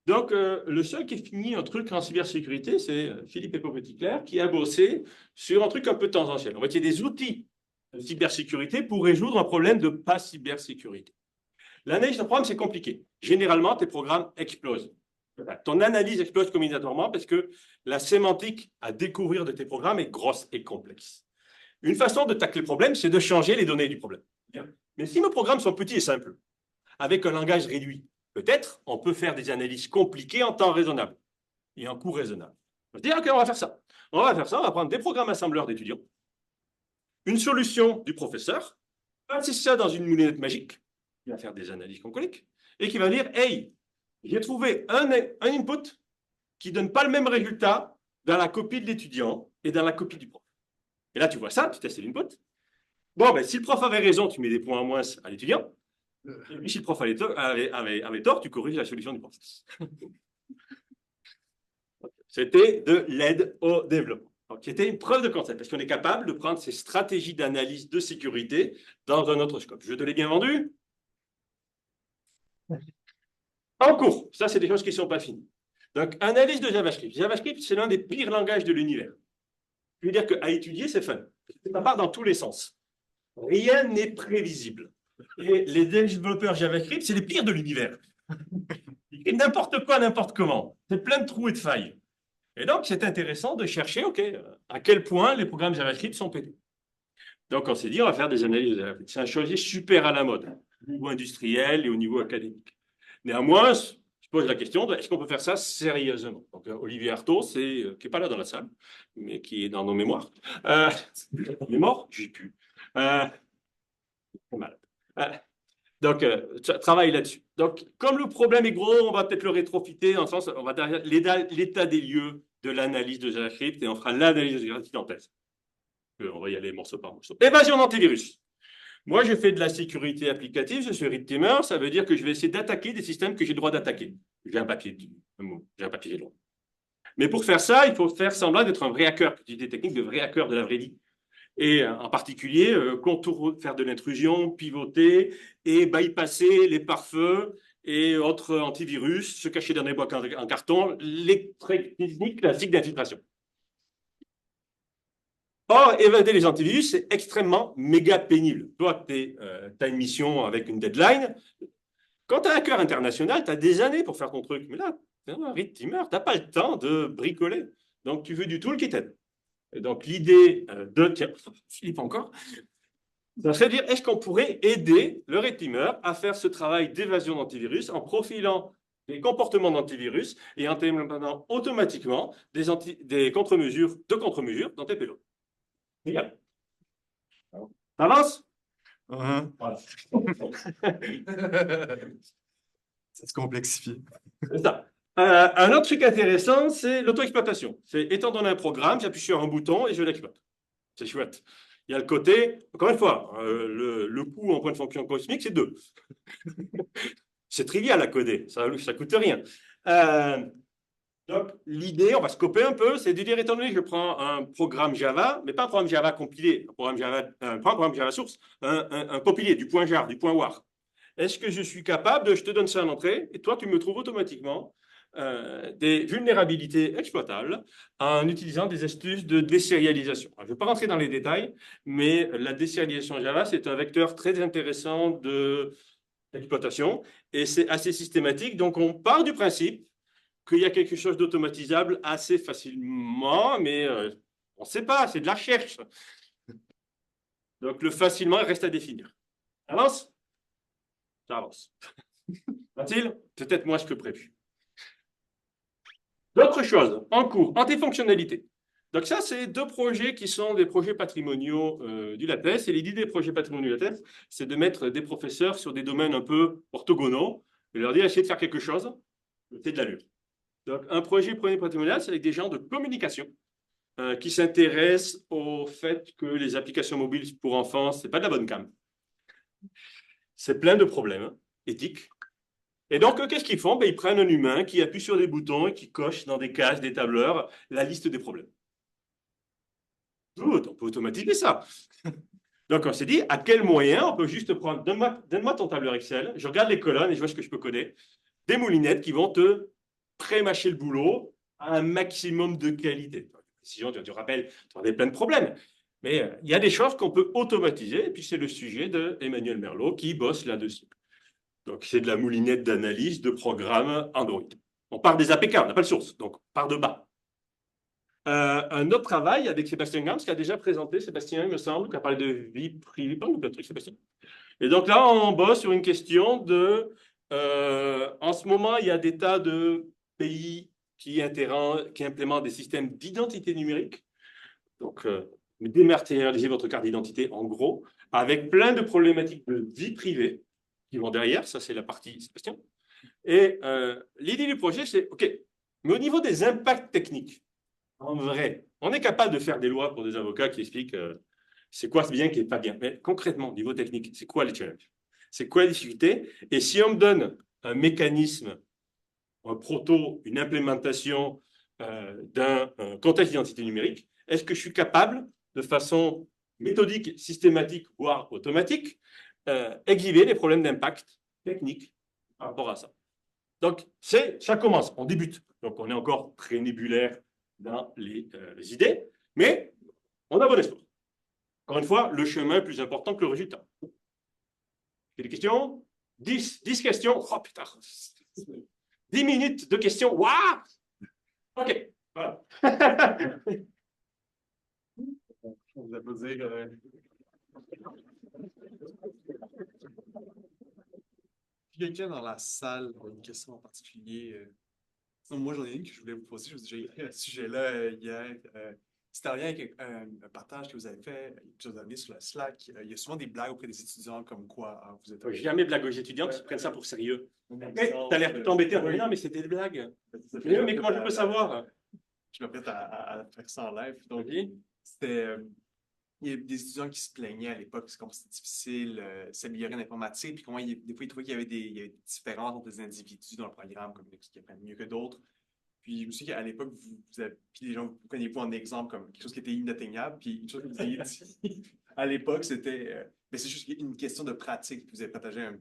Donc, le seul qui a fini un truc en cybersécurité, c'est Philippe Epopeti-Claire, qui a bossé sur un truc un peu tangentiel. En fait, il y a des outils de cybersécurité pour résoudre un problème de pas cybersécurité. L'analyse de programme, c'est compliqué. Généralement, tes programmes explosent. Ton analyse explose combinatoriquement parce que la sémantique à découvrir de tes programmes est grosse et complexe. Une façon de tacler le problème, c'est de changer les données du problème. Mais si nos programmes sont petits et simples, avec un langage réduit, peut-être on peut faire des analyses compliquées en temps raisonnable et en coût raisonnable. On va dire, OK, on va faire ça. On va prendre des programmes assembleurs d'étudiants, une solution du professeur, passer ça dans une moulinette magique, qui va faire des analyses concoliques, et qui va dire, hey, j'ai trouvé un input qui ne donne pas le même résultat dans la copie de l'étudiant et dans la copie du prof. Et là, tu vois ça, tu testes l'input. Bon, ben, si le prof avait raison, tu mets des points en moins à l'étudiant. Et puis, si le prof avait tort, tu corriges la solution du prof. C'était de l'aide au développement. C'était une preuve de concept, parce qu'on est capable de prendre ces stratégies d'analyse de sécurité dans un autre scope. Je te l'ai bien vendu? En cours, ça, c'est des choses qui ne sont pas finies. Donc, analyse de JavaScript. JavaScript, c'est l'un des pires langages de l'univers. Je veux dire qu'à étudier, c'est fun. Ça part dans tous les sens. Rien n'est prévisible. Et les développeurs JavaScript, c'est les pires de l'univers. Ils écrivent n'importe quoi, n'importe comment. C'est plein de trous et de failles. Et donc, c'est intéressant de chercher, OK, à quel point les programmes JavaScript sont pétés. Donc, on s'est dit, on va faire des analyses de JavaScript. C'est un sujet super à la mode, au niveau industriel et au niveau académique. Néanmoins, je pose la question de est-ce qu'on peut faire ça sérieusement? Donc, Olivier Artaud, qui n'est pas là dans la salle, mais qui est dans nos mémoires. Il est mort? Je ne sais plus. Malade. Donc, travaille là-dessus. Donc, comme le problème est gros, on va peut-être le rétrofiter, dans le sens, on va derrière l'état des lieux de l'analyse de JavaScript et on fera l'analyse de JavaScript en thèse. On va y aller morceau par morceau. Évasion d'antivirus. Moi, je fais de la sécurité applicative, je suis red teamer, ça veut dire que je vais essayer d'attaquer des systèmes que j'ai le droit d'attaquer. J'ai un papier, un mot, j'ai un papier, j'ai le droit. Mais pour faire ça, il faut faire semblant d'être un vrai hacker, utiliser des techniques de vrai hacker de la vraie vie. Et en particulier, faire de l'intrusion, pivoter et bypasser les pare-feux et autres antivirus, se cacher dans des boîtes en carton, les techniques classiques d'infiltration. Or, évader les antivirus, c'est extrêmement méga pénible. Toi, tu as une mission avec une deadline. Quand tu as un hacker international, tu as des années pour faire ton truc. Mais là, tu es un red teamer, tu n'as pas le temps de bricoler. Donc, tu veux du tool qui t'aide. Et donc, l'idée de... Tiens, Philippe encore. Ça serait de dire, est-ce qu'on pourrait aider le red teamer à faire ce travail d'évasion d'antivirus en profilant les comportements d'antivirus et en implémentant automatiquement des contre-mesures dans tes payloads. Regarde. Ça avance? Uh-huh. Voilà. Ça se complexifie. C'est ça. Un autre truc intéressant, c'est l'auto-exploitation. C'est étant donné un programme, j'appuie sur un bouton et je l'exploite. C'est chouette. Il y a le côté, encore une fois, le coût en point de fonction cosmique, c'est 2. C'est trivial à coder, ça ne coûte rien. Donc, l'idée, on va scoper un peu, c'est de dire, étant donné que je prends un programme Java, mais pas un programme Java compilé, pas un programme Java source, un compilé, du point jar, du point war. Est-ce que je suis capable de, je te donne ça en entrée, et toi, tu me trouves automatiquement des vulnérabilités exploitables en utilisant des astuces de désérialisation. Alors, je ne vais pas rentrer dans les détails, mais la désérialisation Java, c'est un vecteur très intéressant d'exploitation, et c'est assez systématique. Donc, on part du principe qu'il y a quelque chose d'automatisable assez facilement, mais on ne sait pas, c'est de la recherche. Donc, le facilement reste à définir. Ça avance? Ça avance. Va-t-il? Peut-être moins que prévu. D'autres choses en cours, antifonctionnalité. Donc ça, c'est 2 projets qui sont des projets patrimoniaux du LaTeX. Et l'idée des projets patrimoniaux du LaTeX, c'est de mettre des professeurs sur des domaines un peu orthogonaux et leur dire, essayez de faire quelque chose, c'est de l'allure. Donc, un projet patrimonial, c'est avec des gens de communication qui s'intéressent au fait que les applications mobiles pour enfants, ce n'est pas de la bonne cam. C'est plein de problèmes éthiques. Et donc, qu'est-ce qu'ils font? Ils prennent un humain qui appuie sur des boutons et qui coche dans des cases, des tableurs, la liste des problèmes. On peut automatiser ça. Donc, on s'est dit, à quel moyen on peut juste prendre, donne-moi ton tableur Excel, je regarde les colonnes et je vois ce que je peux coder, des moulinettes qui vont te pré-mâcher le boulot à un maximum de qualité. Sinon, tu rappelles, tu aurais plein de problèmes. Mais il y a des choses qu'on peut automatiser, et puis c'est le sujet d'Emmanuel Merlot qui bosse là-dessus. Donc, c'est de la moulinette d'analyse de programmes Android. On part des APK, on n'a pas le source, donc on part de bas. Un autre travail avec Sébastien Gams, qui a déjà présenté, Sébastien, il me semble, qui a parlé de vie privée, pas de truc, Sébastien. Et donc là, on bosse sur une question de... en ce moment, il y a des tas de pays qui implémentent des systèmes d'identité numérique. Donc, dématérialisez votre carte d'identité, en gros, avec plein de problématiques de vie privée qui vont derrière. Ça, c'est la partie Sébastien. Et l'idée du projet, c'est, OK, mais au niveau des impacts techniques, en vrai, on est capable de faire des lois pour des avocats qui expliquent c'est quoi bien, qui n'est pas bien. Mais concrètement, au niveau technique, c'est quoi les challenges? C'est quoi la difficulté? Et si on me donne un mécanisme, un proto, une implémentation d'un contexte d'identité numérique, est-ce que je suis capable, de façon méthodique, systématique, voire automatique, exhiber les problèmes d'impact technique par rapport à ça? Donc, ça commence, on débute. Donc, on est encore très nébulaire dans les idées, mais on a bon espoir. Encore une fois, le chemin est plus important que le résultat. Il y a des questions? 10 questions? Oh putain! 10 minutes de questions? Waouh! OK, voilà. On vous applaudir. Quelqu'un dans la salle a une question en particulier? Moi, j'en ai une que je voulais vous poser. J'ai écrit à ce sujet-là hier. C'était en lien avec un partage que vous avez fait il y a plusieurs années sur le Slack. Il y a souvent des blagues auprès des étudiants comme quoi vous êtes... Jamais blague aux étudiants qui prennent ça pour sérieux. T'as l'air tout embêté. Non, mais c'était des blagues. Mais comment je peux savoir? Je m'apprête à faire ça en live. Donc, c'était... il y a des étudiants qui se plaignaient à l'époque, c'est comme c'était difficile de s'améliorer en informatique, puis comment des fois ils trouvaient qu'il y avait des différences entre les individus dans le programme, comme qui apprennent mieux que d'autres. Puis je me souviens qu'à l'époque, puis les gens vous prenez-vous en exemple comme quelque chose qui était inatteignable, puis une chose que vous avez dit à l'époque, c'était mais c'est juste une question de pratique. Vous avez partagé un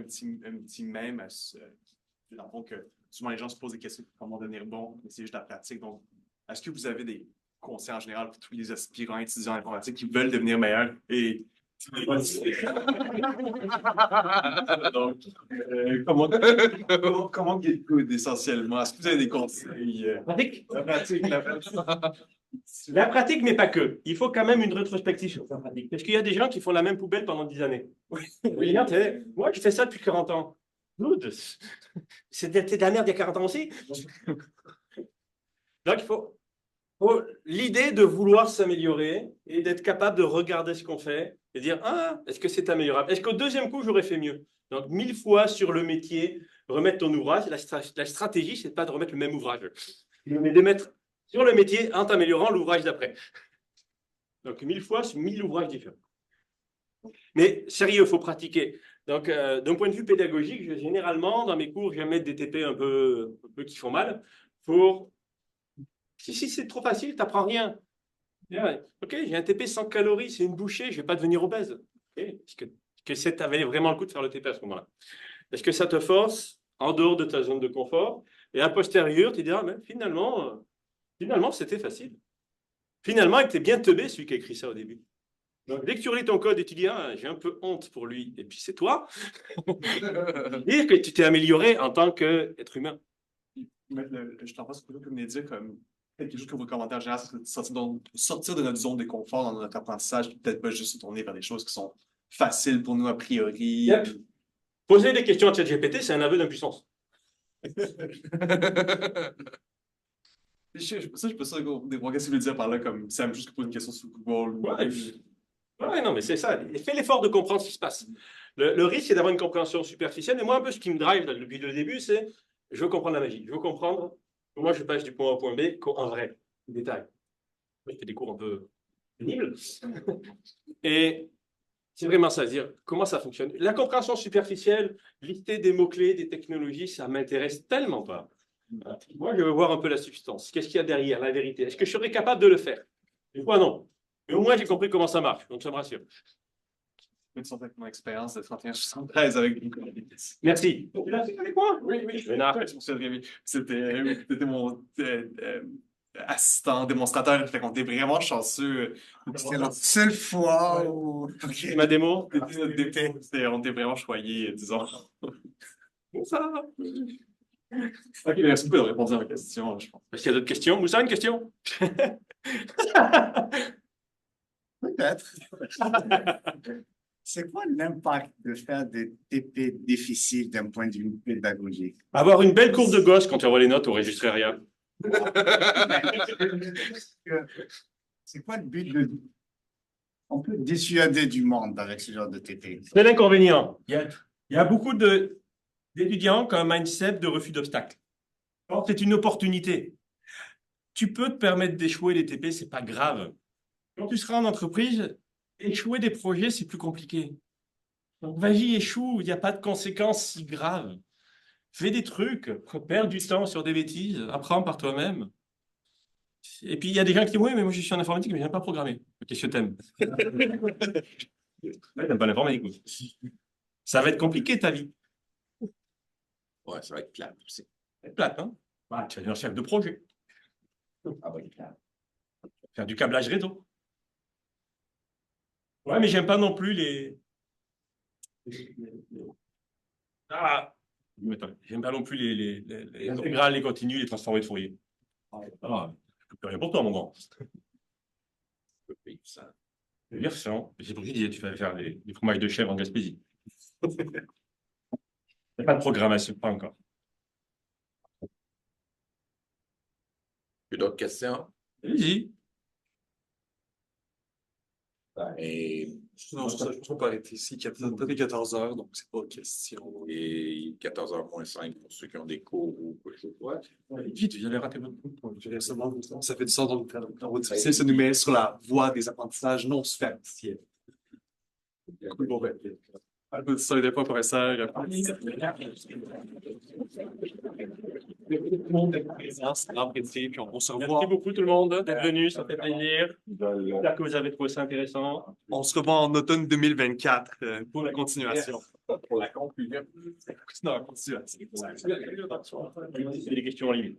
petit mème dans le fond que souvent les gens se posent des questions sur comment devenir bon, mais c'est juste la pratique. Donc, est-ce que vous avez des conseils en général pour tous les aspirants étudiants en informatique qui veulent devenir meilleurs et donc, comment get good essentiellement? Est-ce que vous avez des conseils? Pratique. La pratique. La pratique, mais pas que. Il faut quand même une rétrospective sur la pratique. Parce qu'il y a des gens qui font la même poubelle pendant 10 années. Oui, moi, je fais ça depuis 40 ans. Good. C'était de la merde il y a 40 ans aussi. Donc, il faut l'idée de vouloir s'améliorer et d'être capable de regarder ce qu'on fait et dire, ah, est-ce que c'est améliorable? Est-ce qu'au deuxième coup, j'aurais fait mieux? Donc, 1000 fois sur le métier, remettre ton ouvrage. La stratégie, c'est pas de remettre le même ouvrage, mais de mettre sur le métier en t'améliorant l'ouvrage d'après. Donc, 1000 fois sur 1000 ouvrages différents. Mais sérieux, il faut pratiquer. Donc, d'un point de vue pédagogique, généralement, dans mes cours, j'aime mettre des TP un peu qui font mal pour... Si c'est trop facile, tu n'apprends rien. Ok, j'ai un TP 100 calories, c'est une bouchée, je ne vais pas devenir obèse. Okay. Est-ce que ça valait vraiment le coup de faire le TP à ce moment-là? Est-ce que ça te force en dehors de ta zone de confort? Et a posteriori, tu diras, mais finalement, c'était facile. Finalement, il était bien teubé, celui qui a écrit ça au début. Donc, dès que tu relis ton code et tu dis, ah, j'ai un peu honte pour lui, et puis c'est toi, dire que tu t'es amélioré en tant qu'être humain. Je t'en pense que vous venez de dire comme quelque chose que vous commentez en général, c'est de sortir de notre zone de confort dans notre apprentissage, peut-être pas juste se tourner vers des choses qui sont faciles pour nous a priori. Yep. Poser des questions à ChatGPT, c'est un aveu d'impuissance. Je suis pas sûr qu'est-ce que vous voulez dire par là, comme c'est juste que poser une question sur Google. Ouais, non, mais c'est ça. Fais l'effort de comprendre ce qui se passe. Le risque, c'est d'avoir une compréhension superficielle. Et moi, un peu, ce qui me drive depuis le début, c'est je veux comprendre la magie. Je veux comprendre comment je passe du point A au point B en vrai, détail. Je fais des cours un peu pénibles. Et c'est vraiment ça, dire comment ça fonctionne. La compréhension superficielle, lister des mots-clés, des technologies, ça m'intéresse tellement pas. Moi, je veux voir un peu la substance. Qu'est-ce qu'il y a derrière, la vérité? Est-ce que je serais capable de le faire? Des fois, non. Mais au moins, j'ai compris comment ça marche, donc ça me rassure. Une sorte de mon expérience de 31-73 avec une Merci. Tu l'as fait avec moi? Oui. C'était mon assistant démonstrateur. Fait qu'on était vraiment chanceux. C'était la seule fois où... C'est ma démo. C'était notre DP. On était vraiment choyés, disons. Ça. Ok, merci beaucoup de répondre à ma question, je pense. Est-ce qu'il y a d'autres questions? Moussa, une question? Peut-être. C'est quoi l'impact de faire des TP difficiles d'un point de vue pédagogique? Avoir une belle courbe de gosse quand tu envoies les notes au registrariat. C'est quoi le but de... On peut dissuader du monde avec ce genre de TP. C'est l'inconvénient. Il y a beaucoup d'étudiants qui ont un mindset de refus d'obstacles. C'est une opportunité. Tu peux te permettre d'échouer les TP, c'est pas grave. Quand tu seras en entreprise, échouer des projets, c'est plus compliqué. Donc, vas-y, échoue, il n'y a pas de conséquences si graves. Fais des trucs, perds du temps sur des bêtises, apprends par toi-même. Et puis, il y a des gens qui disent, oui, mais moi, je suis en informatique, mais je n'aime pas programmer. Qu'est-ce que t'aimes? T'aimes pas l'informatique. Ça va être compliqué, ta vie. Ouais, ça va être plate aussi. Ça va être plate, hein? Ouais, tu vas devenir chef de projet. Ah ouais, plate. Faire du câblage réseau. Ouais, mais j'aime pas non plus Ah, j'aime pas non plus les intégrales, les continues, les transformés de Fourier. Ah, je peux plus rien pour toi, mon grand. Ça. Je veux dire ça. C'est pour ça que je disais, tu vas faire des fromages de chèvre en Gaspésie. Il n'y a pas de programmation, pas encore. D'autres questions? Allez-y. Ben, Non, ça, je peux arrêter ici. Peut-être 14 heures, donc c'est pas question. Et 14h moins 5 pour ceux qui ont des cours ou quoi que ce soit. Vite, vous allez rater votre point. Ça fait du sens dans le travail difficile. Ça nous met sur la voie des apprentissages non superficiels. Bon, ben, applaudissons des fois, professeur. On se revoit. Merci beaucoup tout le monde d'être venu, ça fait plaisir. J'espère que vous avez trouvé ça intéressant. On se revoit en automne 2024 pour la continuation. Pour la conclusion. Non, la continuation. Il y a des questions en ligne.